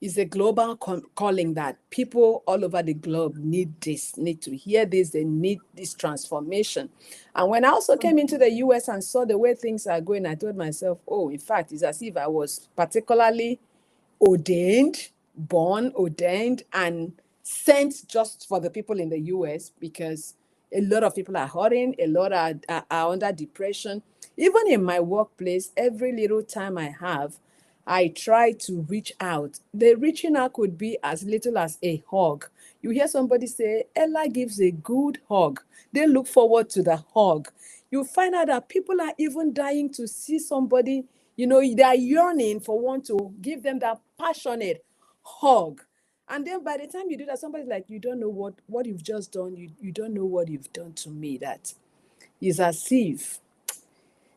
It's a global calling that people all over the globe need to hear this, they need this transformation. And when I also came into the US and saw the way things are going, I told myself, oh, in fact, it's as if I was particularly ordained, and sent just for the people in the US, because a lot of people are hurting, a lot are under depression. Even in my workplace, every little time I have, I try to reach out. The reaching out could be as little as a hug. You hear somebody say, Ella gives a good hug. They look forward to the hug. You find out that people are even dying to see somebody, they are yearning for one to give them that passionate hug. And then by the time you do that, somebody's like, you don't know what you've just done. You don't know what you've done to me. That is as if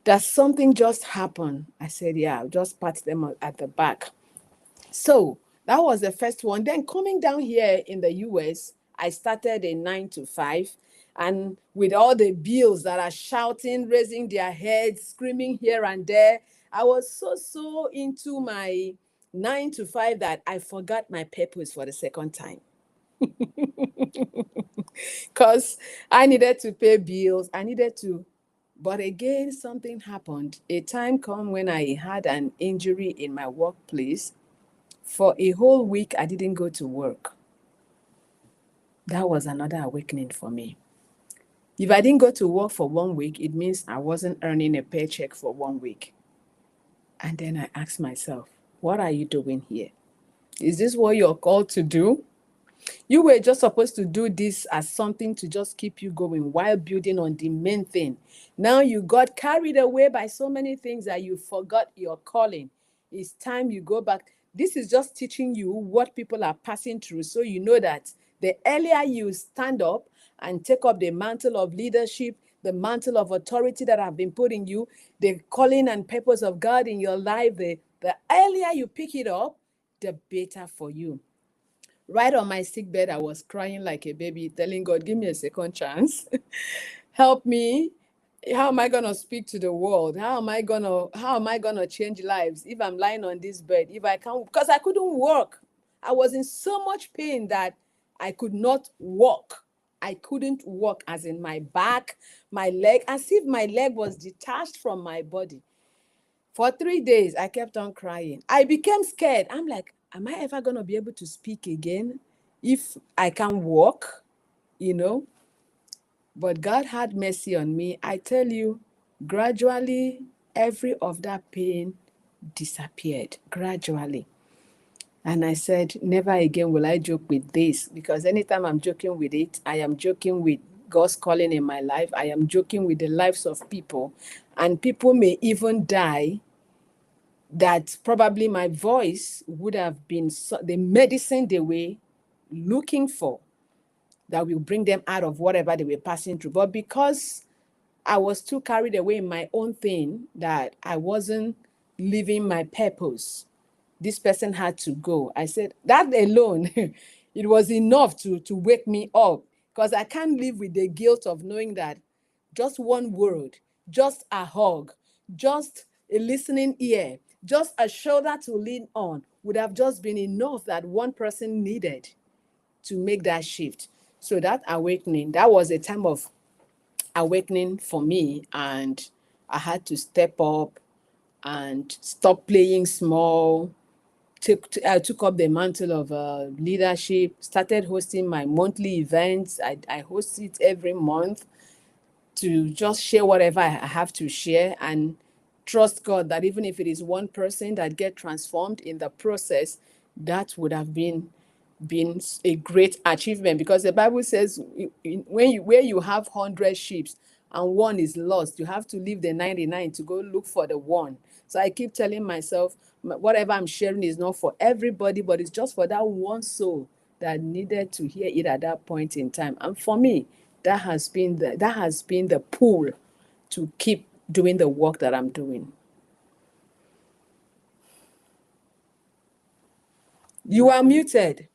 that something just happened. I said, yeah, I'll just pat them at the back. So that was the first one. Then coming down here in the US, I started a 9 to 5. And with all the bills that are shouting, raising their heads, screaming here and there, I was so into my 9 to 5 that I forgot my purpose for the second time. Because I needed to pay bills. But again, something happened. A time come when I had an injury in my workplace. For a whole week, I didn't go to work. That was another awakening for me. If I didn't go to work for 1 week, it means I wasn't earning a paycheck for 1 week. And then I asked myself, what are you doing here? Is this what you're called to do? You were just supposed to do this as something to just keep you going while building on the main thing. Now you got carried away by so many things that you forgot your calling. It's time you go back. This is just teaching you what people are passing through, so you know that the earlier you stand up and take up the mantle of leadership, the mantle of authority that have been put in you, the calling and purpose of God in your life, the earlier you pick it up, the better for you. Right on my sick bed, I was crying like a baby, telling God, give me a second chance. Help me. How am I gonna speak to the world? How am I gonna change lives if I'm lying on this bed? If I can't, because I couldn't walk. I was in so much pain that I could not walk. I couldn't walk, as in my back, my leg, as if my leg was detached from my body. For 3 days, I kept on crying. I became scared. I'm like, am I ever going to be able to speak again if I can walk? You know? But God had mercy on me. I tell you, gradually, every of that pain disappeared. Gradually. And I said, never again will I joke with this, because anytime I'm joking with it, I am joking with God's calling in my life. I am joking with the lives of people. And people may even die, that probably my voice would have been the medicine they were looking for, that will bring them out of whatever they were passing through. But because I was too carried away in my own thing, that I wasn't living my purpose, this person had to go. I said, that alone, it was enough to wake me up, because I can't live with the guilt of knowing that just one word, just a hug, just a listening ear, just a shoulder to lean on would have just been enough, that one person needed to make that shift. So that awakening, that was a time of awakening for me, and I had to step up and stop playing small, I took up the mantle of leadership, started hosting my monthly events. I host it every month to just share whatever I have to share, and trust God that even if it is one person that get transformed in the process, that would have been a great achievement, because the Bible says where you have 100 sheep and one is lost, you have to leave the 99 to go look for the one. So I keep telling myself, whatever I'm sharing is not for everybody, but it's just for that one soul that needed to hear it at that point in time. And for me, that has been the pull to keep doing the work that I'm doing. You are muted.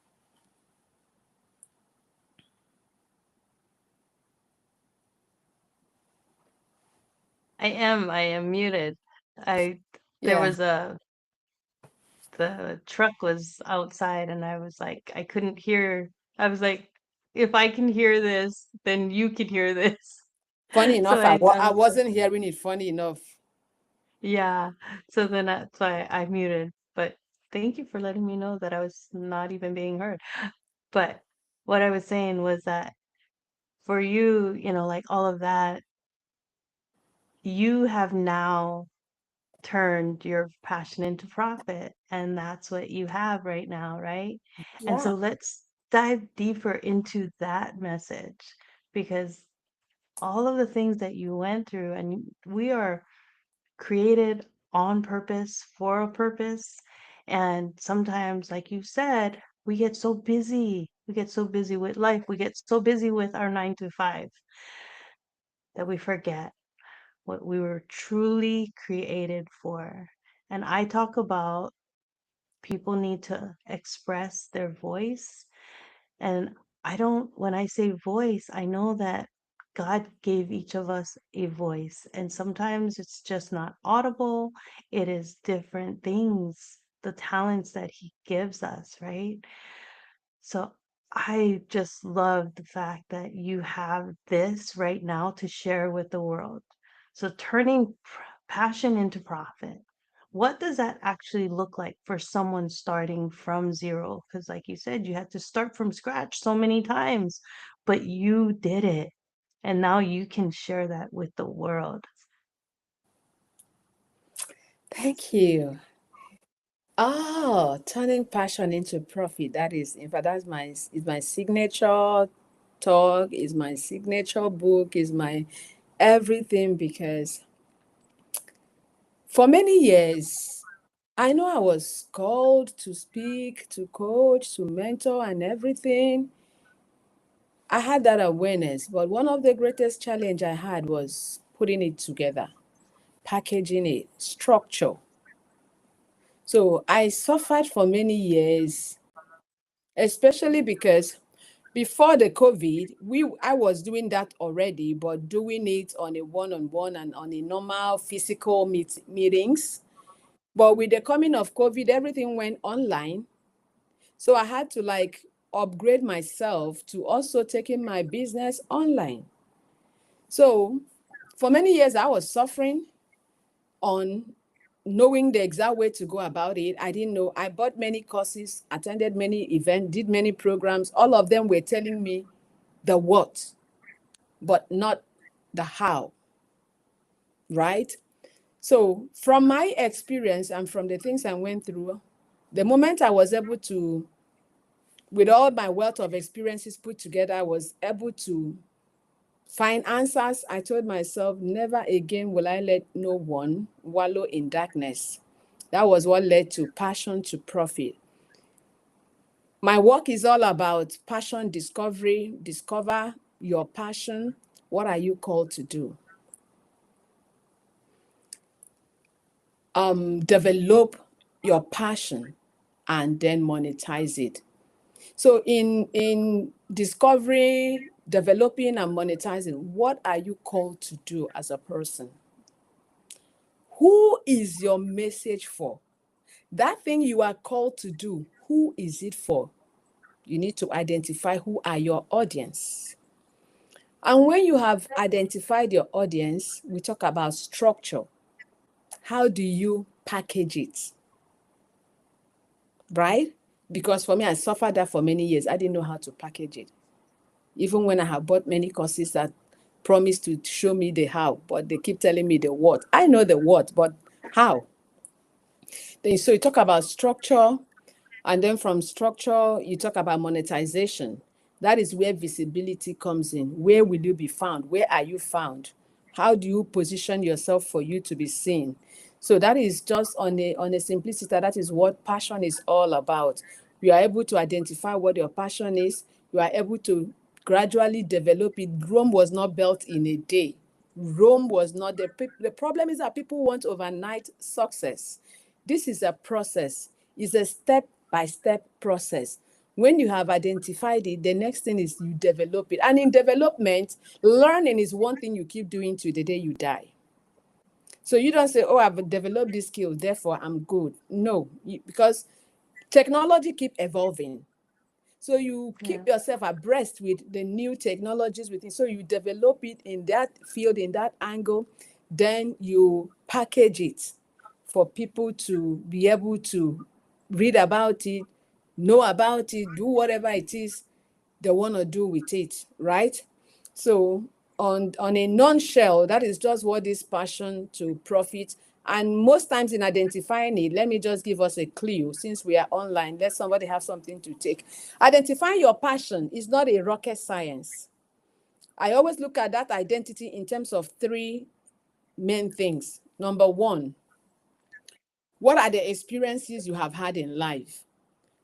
I am muted. I there Yeah. was a the truck was outside and I was like I couldn't hear. I was like, if I can hear this, then you can hear this. Funny So enough, I wasn't hearing it. Funny enough. yeah. So then that's why I muted. But thank you for letting me know that I was not even being heard. But what I was saying was that for you, like all of that, you have now turned your passion into profit, and that's what you have right now, right? And Yeah. so let's dive deeper into that message, because all of the things that you went through, and we are created on purpose for a purpose. And sometimes, like you said, we get so busy. We get so busy with life. We get so busy with our 9 to 5 that we forget what we were truly created for. And I talk about people need to express their voice. And when I say voice, I know that God gave each of us a voice. And sometimes it's just not audible, it is different things, the talents that He gives us, right? So I just love the fact that you have this right now to share with the world. So turning passion into profit. What does that actually look like for someone starting from zero? Because, like you said, you had to start from scratch so many times, but you did it. And now you can share that with the world. Thank you. Oh, turning passion into profit. That is, in fact, is my signature talk, is my signature book, is my everything, because for many years, I know I was called to speak, to coach, to mentor, and everything. I had that awareness, but one of the greatest challenge I had was putting it together, packaging it, structure. So I suffered for many years, especially because before the COVID, I was doing that already, but doing it on a one-on-one and on a normal physical meetings. But with the coming of COVID, everything went online. So I had to upgrade myself to also taking my business online. So for many years, I was suffering on knowing the exact way to go about it. I didn't know. I bought many courses, attended many events, did many programs. All of them were telling me the what, but not the how, right? So from my experience and from the things I went through, the moment I was able to, with all my wealth of experiences put together, I was able to find answers. I told myself, never again will I let no one wallow in darkness. That was what led to passion to profit. My work is all about passion discovery. Discover your passion. What are you called to do? Develop your passion and then monetize it. So in discovery, developing and monetizing, what are you called to do as a person? Who is your message for? That thing you are called to do, who is it for? You need to identify who are your audience. And when you have identified your audience, we talk about structure. How do you package it? right? Because for me, I suffered that for many years. I didn't know how to package it. Even when I have bought many courses that promise to show me the how, but they keep telling me the what. I know the what, but how? Then so you talk about structure, and then from structure, you talk about monetization. That is where visibility comes in. Where will you be found? Where are you found? How do you position yourself for you to be seen? So that is just on a simplicity. That is what passion is all about. You are able to identify what your passion is. You are able to gradually develop it. Rome was not built in a day. Rome was not the problem is that people want overnight success. This is a process. It's a step by step process. When you have identified it, the next thing is you develop it. And in development, learning is one thing you keep doing to the day you die. So you don't say, "Oh, I've developed this skill, therefore I'm good." No, because technology keep evolving. So you Yeah. keep yourself abreast with the new technologies within. So you develop it in that field, in that angle, then you package it for people to be able to read about it, know about it, do whatever it is they want to do with it, right? So on a non-shell, that is just what is passion to profit. And most times in identifying it, let me just give us a clue. Since we are online, let somebody have something to take. Identifying your passion is not a rocket science. I always look at that identity in terms of three main things. Number one, what are the experiences you have had in life?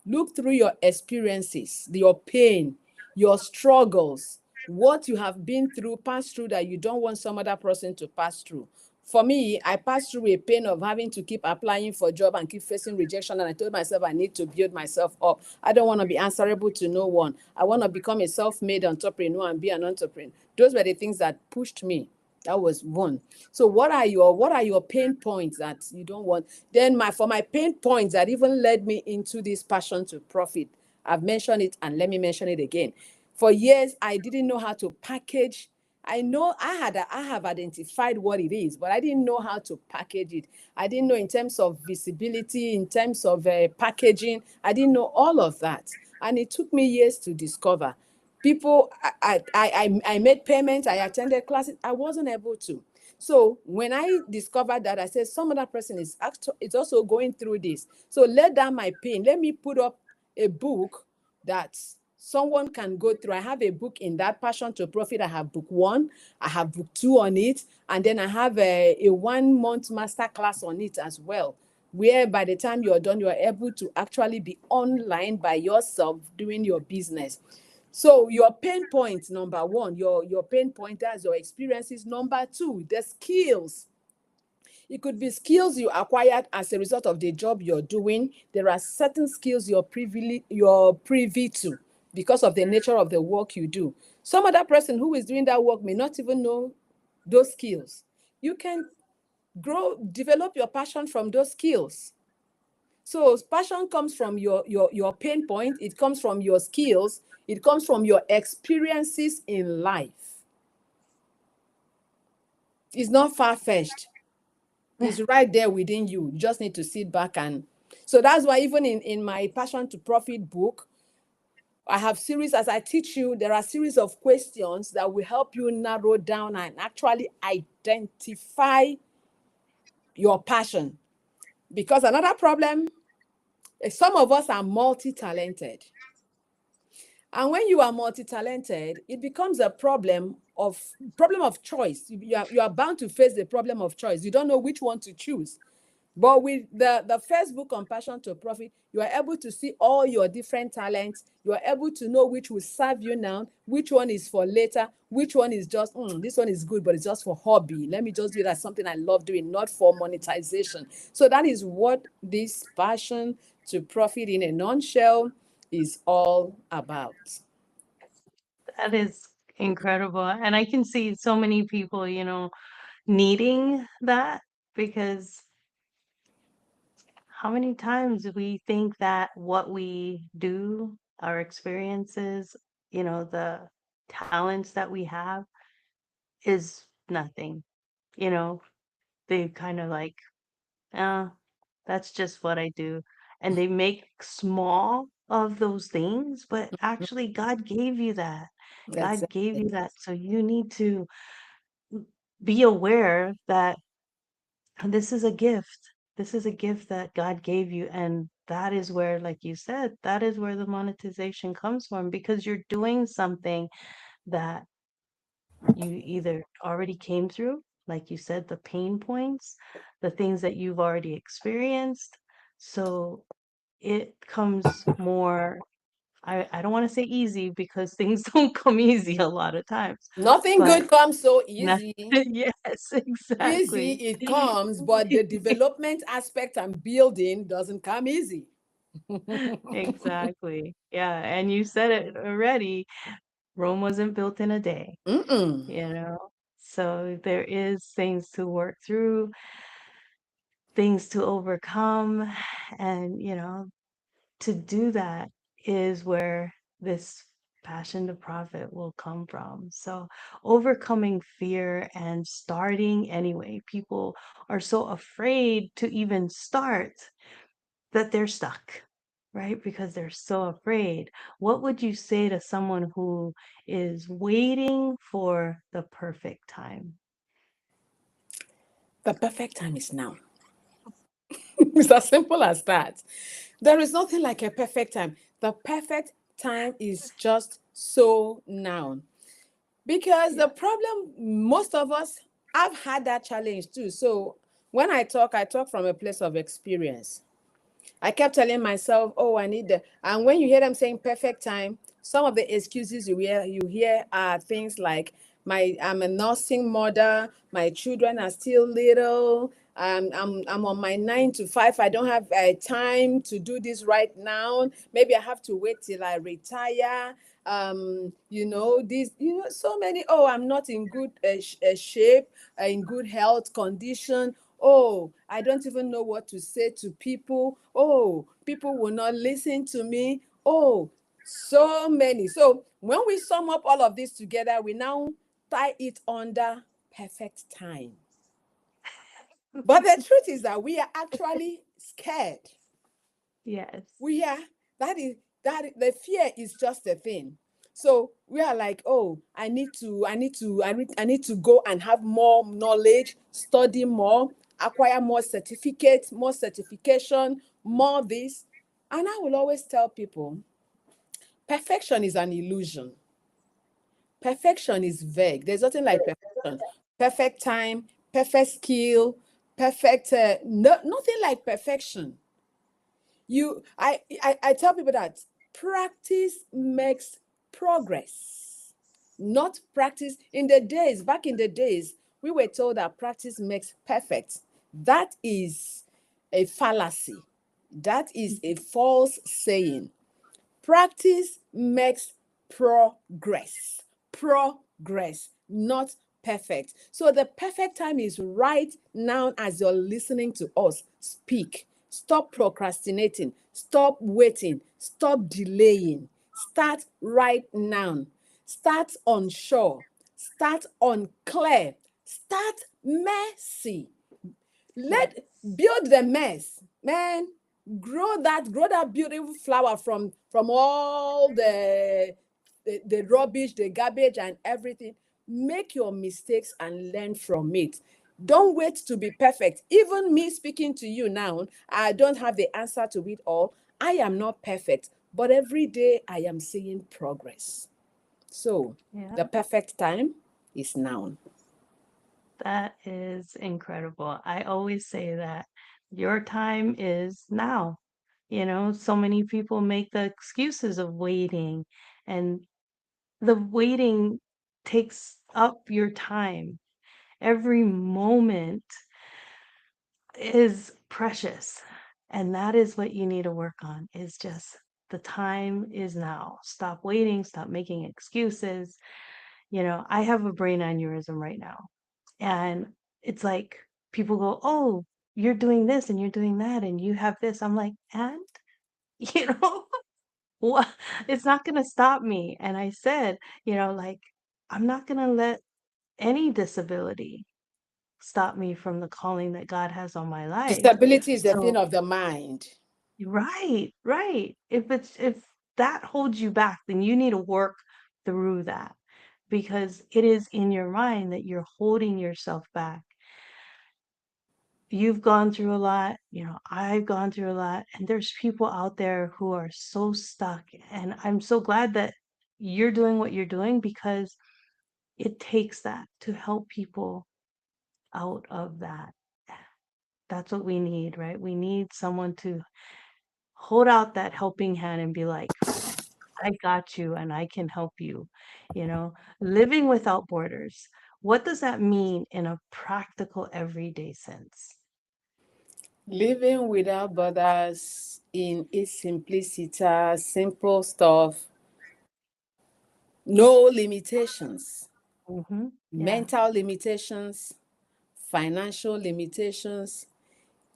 Look through your experiences, your pain, your struggles, what you have been through, passed through that you don't want some other person to pass through. For me, I passed through a pain of having to keep applying for a job and keep facing rejection. And I told myself I need to build myself up. I don't want to be answerable to no one. I want to become a self-made entrepreneur and be an entrepreneur. Those were the things that pushed me. That was one. So what are your pain points that you don't want? Then my pain points that even led me into this passion to profit. I've mentioned it and let me mention it again. For years, I didn't know how to package. I know I have identified what it is, but I didn't know how to package it. I didn't know in terms of visibility, in terms of packaging. I didn't know all of that, and it took me years to discover. People, I made payments, I attended classes, I wasn't able to. So when I discovered that, I said, some other person is also going through this. So let down my pain. Let me put up a book that someone can go through. I have a book in that passion to profit. I have book one, I have book two on it, and then I have a 1 month master class on it as well, where by the time you're done, you're able to actually be online by yourself doing your business. So your pain point, number one, your pain point, that's your experiences. Number two, the skills. It could be skills you acquired as a result of the job you're doing. There are certain skills you're privy to because of the nature of the work you do. Some other person who is doing that work may not even know those skills. You can develop your passion from those skills. So passion comes from your pain point, it comes from your skills, it comes from your experiences in life. It's not far-fetched. It's right there within you. You just need to sit back and so that's why even in my Passion to Profit book, I have series as I teach you, there are series of questions that will help you narrow down and actually identify your passion. Because another problem is some of us are multi-talented. And when you are multi-talented, it becomes a problem of choice. You are bound to face the problem of choice. You don't know which one to choose. But with the first book on Passion to Profit, you are able to see all your different talents. You are able to know which will serve you now, which one is for later, which one is just, this one is good, but it's just for hobby. Let me just do it as something I love doing, not for monetization. So that is what this Passion to Profit in a nutshell is all about. That is incredible. And I can see so many people, needing that because how many times we think that what we do, our experiences, the talents that we have is nothing. You know, they kind of like, uh, that's just what I do. and they make small of those things, but actually God gave you that. God gave Exactly. you that. So you need to be aware that this is a gift. This is a gift that God gave you. And that is where, like you said, that is where the monetization comes from, because you're doing something that you either already came through, like you said, the pain points, the things that you've already experienced. So it comes more, I don't want to say easy, because things don't come easy a lot of times, Nothing but good comes so not, easy. yes, Easy exactly. it comes, but the development aspect and building doesn't come easy. Exactly. Yeah. And you said it already. Rome wasn't built in a day, Mm-mm. you know? So there is things to work through, things to overcome. And, to do that is where this passion to profit will come from. So overcoming fear and starting anyway. People are so afraid to even start that they're stuck, right? Because they're so afraid. What would you say to someone who is waiting for the perfect time? The perfect time is now. It's as simple as that. There is nothing like a perfect time. The perfect time is just so now. Because Yeah. the problem, most of us have had that challenge too. So when I talk from a place of experience. I kept telling myself, "Oh, I need the." And when you hear them saying perfect time, some of the excuses you hear are things like, I'm a nursing mother, my children are still little, I'm on my 9 to 5. I don't have time to do this right now. Maybe I have to wait till I retire. So many. Oh, I'm not in good shape, in good health condition. Oh, I don't even know what to say to people. Oh, people will not listen to me. Oh, so many. So when we sum up all of this together, we now tie it under perfect time. But the truth is that we are actually scared. Yes. We are, that is, the fear is just a thing. So we are like, oh, I need to go and have more knowledge, study more, acquire more certificates, more certification, more this. And I will always tell people, perfection is an illusion. Perfection is vague. There's nothing like perfection. Perfect time, perfect skill, perfect, nothing like perfection. I tell people that practice makes progress, not practice. Back in the days, we were told that practice makes perfect. That is a fallacy. That is a false saying. Practice makes progress. Progress, not perfect. So the perfect time is right now as you're listening to us speak. Stop procrastinating. Stop waiting. Stop delaying. Start right now. Start unsure. Start unclear. Start messy. Yes. Build the mess, man. Grow that beautiful flower from all the rubbish, the garbage, and everything. Make your mistakes and learn from it. Don't wait to be perfect. Even me speaking to you now, I don't have the answer to it all. I am not perfect, but every day I am seeing progress. So Yeah. the perfect time is now. That is incredible. I always say that your time is now. So many people make the excuses of waiting, and the waiting takes up your time. Every moment is precious. And that is what you need to work on, is just the time is now. Stop waiting, stop making excuses. I have a brain aneurysm right now. And it's like people go, "Oh, you're doing this and you're doing that and you have this." I'm like, "And?" You know, what? It's not going to stop me. And I said, like, I'm not going to let any disability stop me from the calling that God has on my life. Disability is a thing So, of the mind. Right, right. If that holds you back, then you need to work through that because it is in your mind that you're holding yourself back. You've gone through a lot, I've gone through a lot, and there's people out there who are so stuck. And I'm so glad that you're doing what you're doing because it takes that to help people out of that. That's what we need, right? We need someone to hold out that helping hand and be like, I got you and I can help you. Living without borders. What does that mean in a practical everyday sense? Living without borders in its simplicity, simple stuff, no limitations, Hmm. Yeah. mental limitations, financial limitations,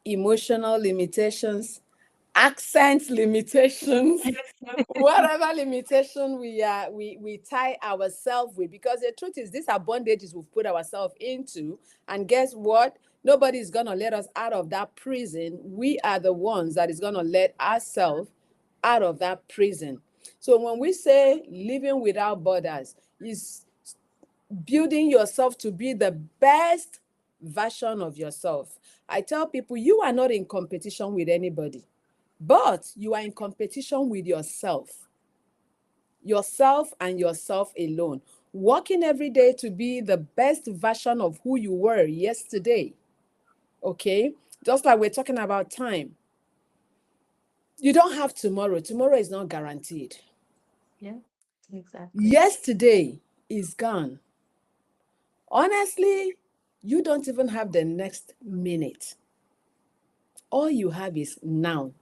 emotional limitations, accent limitations, whatever limitation we tie ourselves with, because the truth is these are bondages we've put ourselves into, and guess what, nobody is going to let us out of that prison. We are the ones that is going to let ourselves out of that prison. So when we say living without borders, is building yourself to be the best version of yourself. I tell people you are not in competition with anybody, but you are in competition with yourself, yourself and yourself alone. Working every day to be the best version of who you were yesterday. Okay? Just like we're talking about time. You don't have tomorrow. Tomorrow is not guaranteed. Yeah, exactly. Yesterday is gone. Honestly, you don't even have the next minute. All you have is now.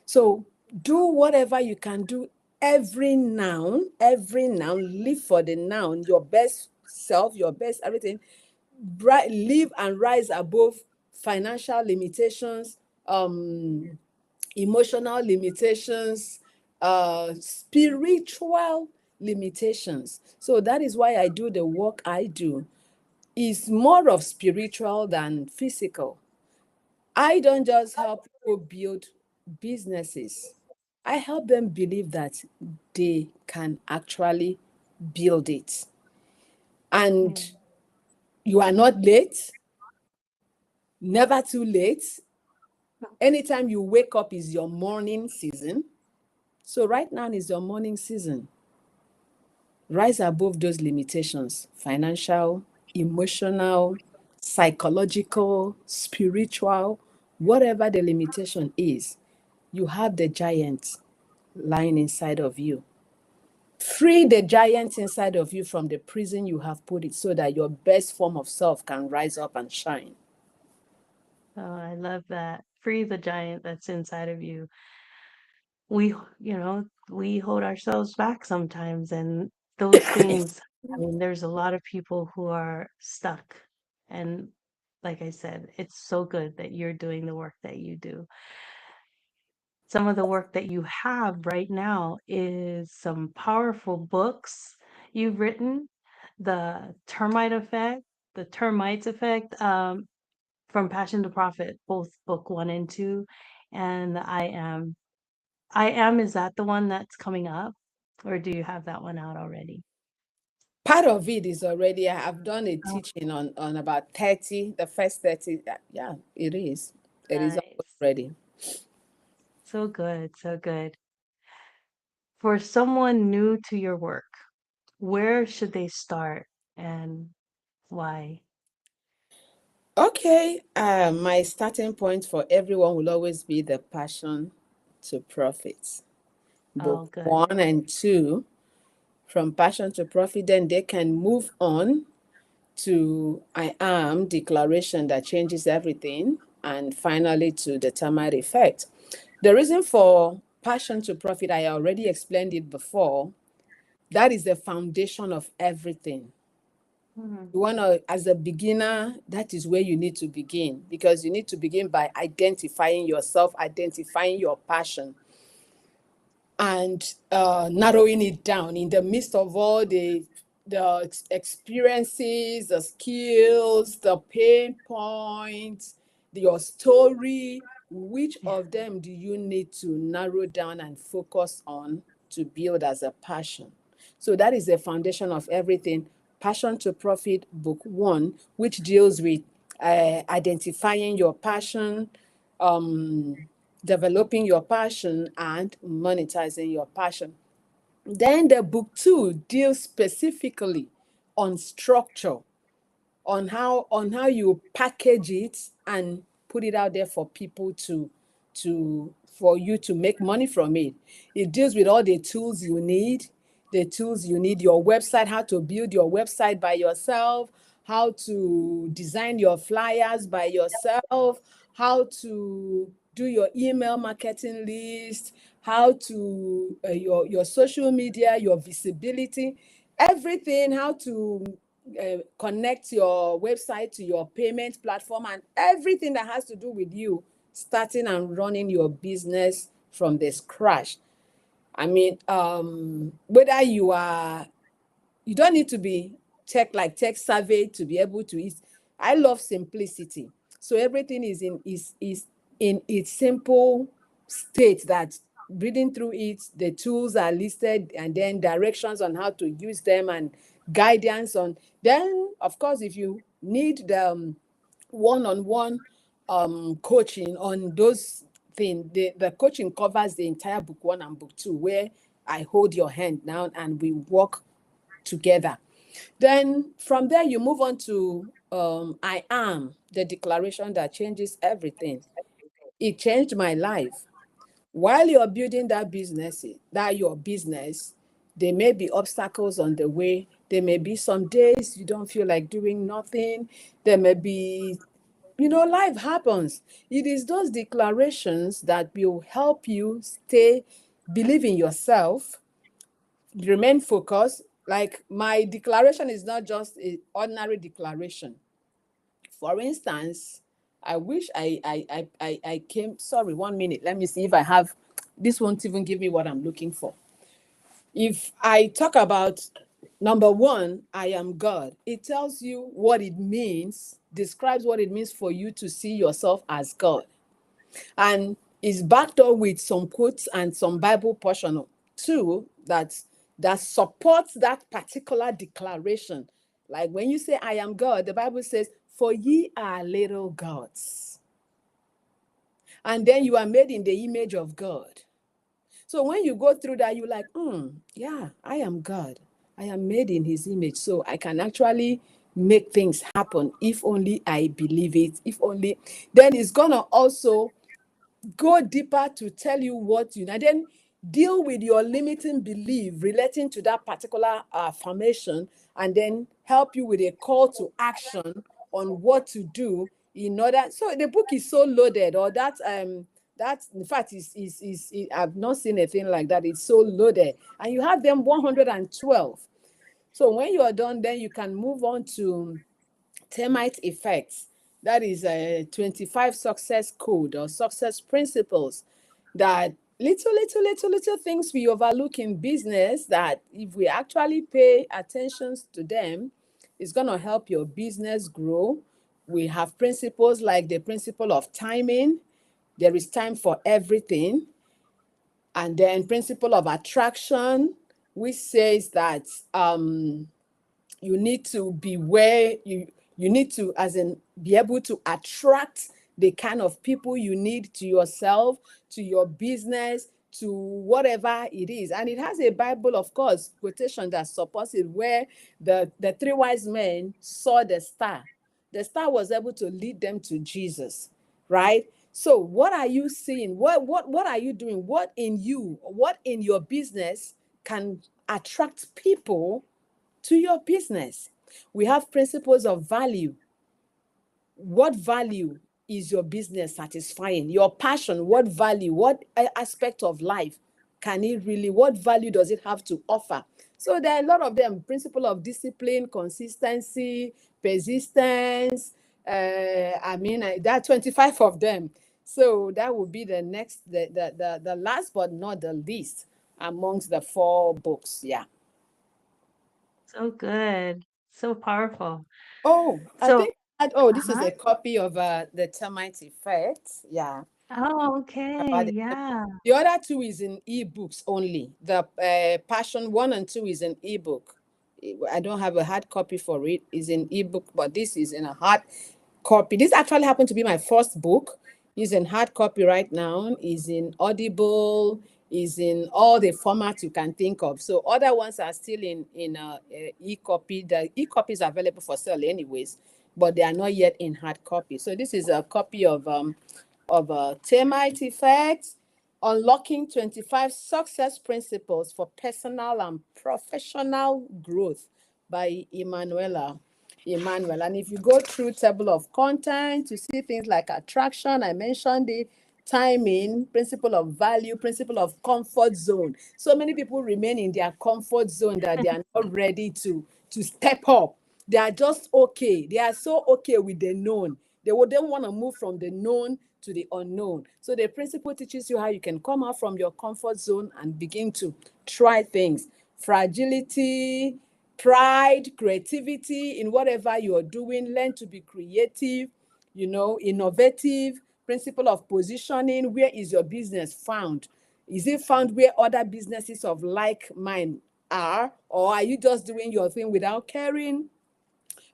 So do whatever you can do every now, live for the now, your best self, your best everything. Live and rise above financial limitations, emotional limitations, spiritual limitations. So that is why I do the work I do. It's more of spiritual than physical. I don't just help people build businesses. I help them believe that they can actually build it. Mm. And you are not late, never too late. Anytime you wake up is your morning season. So right now is your morning season. Rise above those limitations, financial, emotional, psychological, spiritual, whatever the limitation is. You have the giant lying inside of you. Free the giant inside of you from the prison you have put it, so that your best form of self can rise up and shine. Oh, I love that. Free the giant that's inside of you. We hold ourselves back sometimes, and those things, I mean, there's a lot of people who are stuck. And like I said, it's so good that you're doing the work that you do. Some of the work that you have right now is some powerful books you've written, the termites effect, from Passion to Profit, both book one and two, and the I am, is that the one that's coming up? Or do you have that one out already? Part of it is already, I have done a Oh, teaching on about 30, the first 30. Yeah, it is. It is nice. already. So good, so good. For someone new to your work, where should they start and why? Okay, my starting point for everyone will always be the Passion to Profit. Oh, Book good. one and two, from Passion to Profit, then they can move on to I Am Declaration that changes everything, and finally to the Termite Effect. The reason for Passion to Profit, I already explained it before. That is the foundation of everything. Mhm. You want to, as a beginner, that is where you need to begin, because you need to begin by identifying yourself, identifying your passion, and narrowing it down in the midst of all the experiences, the skills, the pain points, your story. which of them do you need to narrow down and focus on to build as a passion? So that is the foundation of everything. Passion to Profit, book one, which deals with identifying your passion, developing your passion, and monetizing your passion. Then the book two deals specifically on structure, on how you package it and put it out there for people for you to make money from it. It deals with all the tools you need, your website, how to build your website by yourself, how to design your flyers by yourself, how to do your email marketing list, how to your social media, your visibility, everything, how to connect your website to your payment platform, and everything that has to do with you starting and running your business from the scratch. I mean, whether you don't need to be tech savvy to be able to eat. I love simplicity. So everything is in its simple state, that reading through it, the tools are listed, and then directions on how to use them, and guidance on. Then, of course, if you need the one-on-one coaching on those things, the coaching covers the entire book one and book two, where I hold your hand now and we walk together. Then from there, you move on to I am, the declaration that changes everything. It changed my life. While you're building your business, there may be obstacles on the way. There may be some days you don't feel like doing nothing. There may be, life happens. It is those declarations that will help you believe in yourself, remain focused. Like, my declaration is not just an ordinary declaration. For instance, I wish I came. Sorry, 1 minute. Let me see if I have. This won't even give me what I'm looking for. If I talk about number one, I am God, it tells you what it means, describes what it means for you to see yourself as God, and is backed up with some quotes and some Bible portion too that supports that particular declaration. Like when you say I am God, the Bible says, "For ye are little gods," and then you are made in the image of God. So when you go through that, you're like, yeah, I am God. I am made in his image. So I can actually make things happen if only I believe it. If only, then it's gonna also go deeper to tell you what you, and then deal with your limiting belief relating to that particular affirmation, and then help you with a call to action on what to do in order. So the book is so loaded, or that in fact is I've not seen a thing like that. It's so loaded, and you have them 112. So when you are done, then you can move on to termite effects. That is a 25 success code or success principles, that little things we overlook in business, that if we actually pay attention to them, it's going to help your business grow. We have principles like the principle of timing. There is time for everything. And then principle of attraction, which says that you need to be where you need to, as in, be able to attract the kind of people you need to yourself, to your business, to whatever it is. And it has a Bible, of course, quotation that supports it, where the three wise men saw the star. The star was able to lead them to Jesus, right? So what are you seeing? What are you doing? What in your business can attract people to your business? We have principles of value. What value is your business satisfying? Your passion, what value, what aspect of life can it really, what value does it have to offer? So there are a lot of them. Principle of discipline, consistency, persistence. There are 25 of them. So that would be the next, the last but not the least amongst the 4 books. Yeah. So good. So powerful. Oh, I So, think this is uh-huh. a copy of the termite effect. Yeah. Oh, okay. about Yeah. the other two is in ebooks only. The Passion 1 and 2 is in ebook. I don't have a hard copy for it. It's in ebook, but this is in a hard copy. This actually happened to be my first book. It's in hard copy right now. Is in Audible. Is in all the formats you can think of. So other ones are still in e-copy. The e-copy is available for sale anyways, but they are not yet in hard copy. So this is a copy of termite effect, unlocking 25 success principles for personal and professional growth by Emanuela. And if you go through table of content, you see things like attraction, I mentioned it, timing, principle of value, principle of comfort zone. So many people remain in their comfort zone that they are not ready to step up. They are just okay. They are so okay with the known. They wouldn't want to move from the known to the unknown. So the principle teaches you how you can come out from your comfort zone and begin to try things. Fragility, pride, creativity in whatever you're doing. Learn to be creative, innovative. Principle of positioning. Where is your business found? Is it found where other businesses of like mind are? Or are you just doing your thing without caring?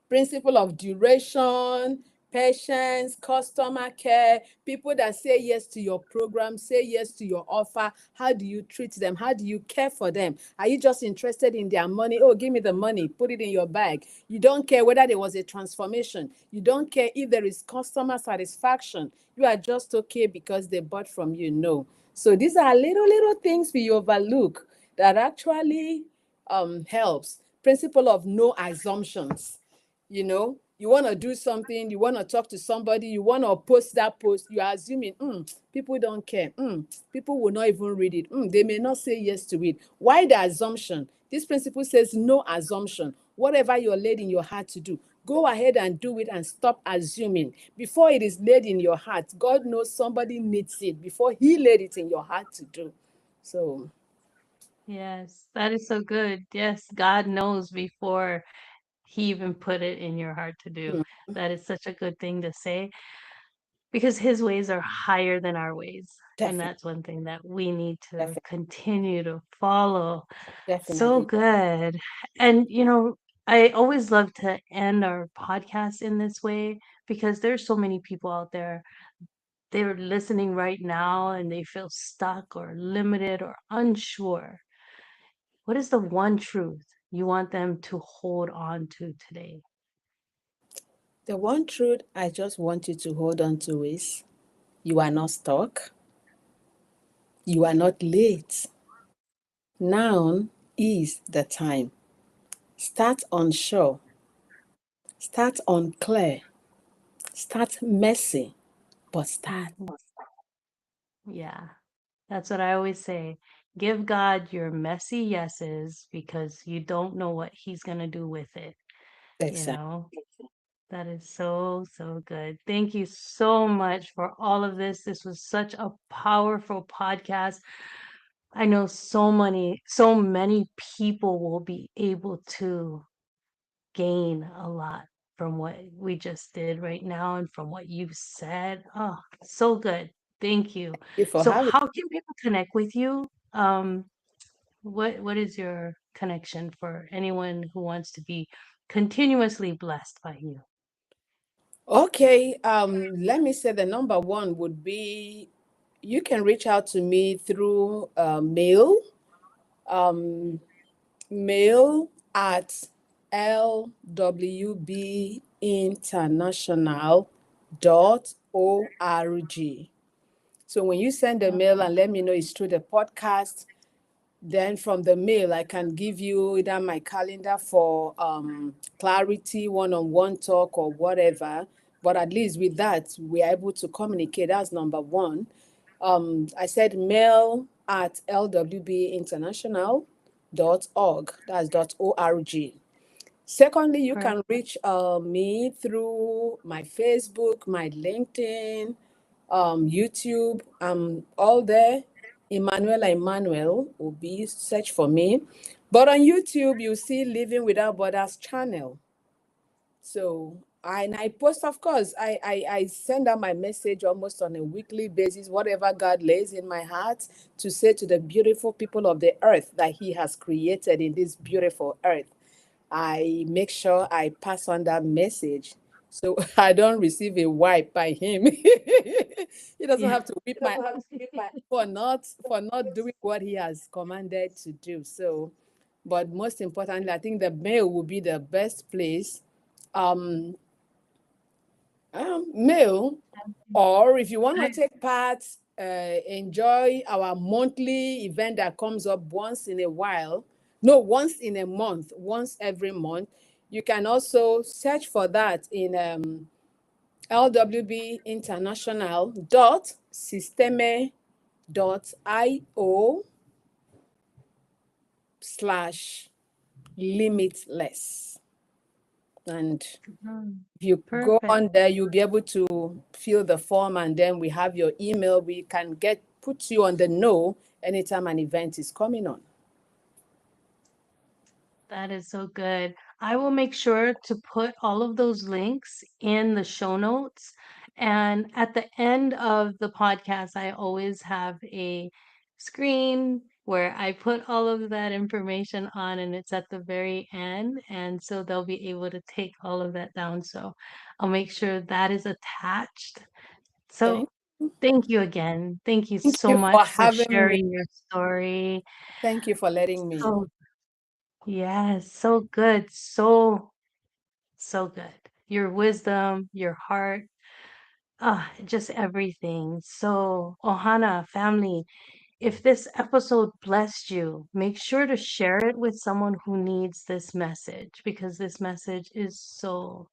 Principle of duration, patience, customer care, people that say yes to your program, say yes to your offer. How do you treat them? How do you care for them? Are you just interested in their money? Oh, give me the money, put it in your bag. You don't care whether there was a transformation. You don't care if there is customer satisfaction. You are just okay because they bought from you. No. So these are little things we overlook that actually helps. Principle of no assumptions. You want to do something, you want to talk to somebody, you want to post that post, you are assuming people don't care, people will not even read it, they may not say yes to it. Why the assumption? This principle says no assumption. Whatever you're laid in your heart to do, go ahead and do it and stop assuming. Before it is laid in your heart, God knows somebody needs it before he laid it in your heart to do. So Yes, that is so good. Yes, God knows before he even put it in your heart to do. That is such a good thing to say because his ways are higher than our ways. And definitely, that's one thing that we need to definitely, continue to follow. So definitely. good. And, I always love to end our podcast in this way because there's so many people out there. They're listening right now and they feel stuck or limited or unsure. What is the one truth you want them to hold on to today? The one truth I just want you to hold on to is you are not stuck, you are not late. Now is the time. Start unsure, start unclear, start messy, but start. Mhm. Yeah, that's what I always say. Give God your messy yeses because you don't know what He's going to do with it. You Exactly. know, that is so, so good. Thank you so much for all of this. This was such a powerful podcast. I know so many people will be able to gain a lot from what we just did right now and from what you said. Oh, so good. Thank you. Thank you for So having how can people connect with you? What is your connection for anyone who wants to be continuously blessed by you? me. Okay, let me say the number one would be you can reach out to me through mail. Um, mail at lwbinternational.org. So when you send a mail and let me know it's through the podcast, then from the mail I can give you either my calendar for clarity, one-on-one talk or whatever. But at least with that, we are able to communicate. That's number one. I said mail at lwbinternational.org. That's .org. Secondly, you Per- can reach me through my Facebook, my LinkedIn, YouTube. I'm all there. Emanuel Obi, search for me. But on YouTube, you see Living Without Borders channel. So And I post, of course, I send out my message almost on a weekly basis, whatever God lays in my heart to say to the beautiful people of the earth that He has created in this beautiful earth. I make sure I pass on that message so I don't receive a wipe by Him. He doesn't Yeah. have to whip my for not doing what He has commanded to do. So, but most importantly, I think the mail will be the best place. Um, mail, or if you want to I, take part, enjoy our monthly event that comes up once in a while, no, once in a month, once every month. You can also search for that in lwb international dot systeme dot io slash limitless. And Mhm. if you go Perfect. on there, you'll be able to fill the form, and then we have your email. We can put you on the know anytime an event is coming on. That is so good. I will make sure to put all of those links in the show notes. And at the end of the podcast, I always have a screen where I put all of that information on, and it's at the very end. And so they'll be able to take all of that down. So I'll make sure that is attached. Thank, So thank you again. Thank you thank so you for much for having me. sharing your story. Thank you for letting me. So yes, so good. So good. Your wisdom, your heart, just everything. So, Ohana family, if this episode blessed you, make sure to share it with someone who needs this message because this message is so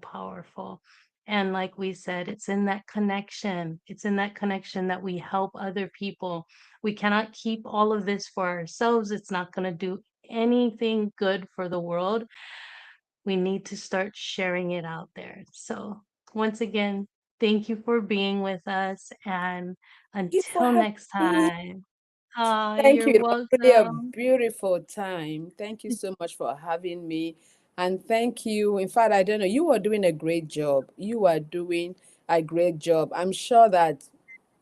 powerful. And like we said, it's in that connection. It's in that connection that we help other people. We cannot keep all of this for ourselves. It's not going to do anything good for the world. We need to start sharing it out there. So, once again, thank you for being with us. And Thank you for until having next me. time, Thank you're you. It was really a welcome. beautiful time. Thank you so much for having me. And thank you. In fact, I don't know, you are doing a great job. You are doing a great job. I'm sure that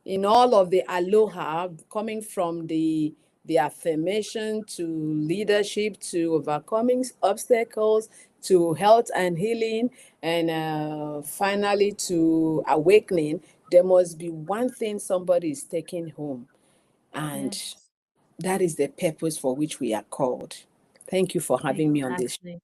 in all of the aloha, coming from the affirmation to leadership to overcoming obstacles to health and healing, and finally to awakening, there must be one thing somebody is taking home, and Yes, that is the purpose for which we are called. Thank you for having me on this. exactly.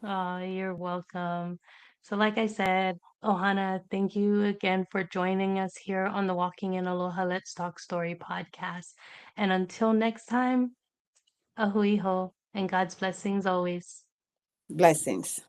You're welcome. So, like I said, Ohana, thank you again for joining us here on the Walking in Aloha Let's Talk Story podcast. And until next time, ahui ho, and God's blessings always. Blessings.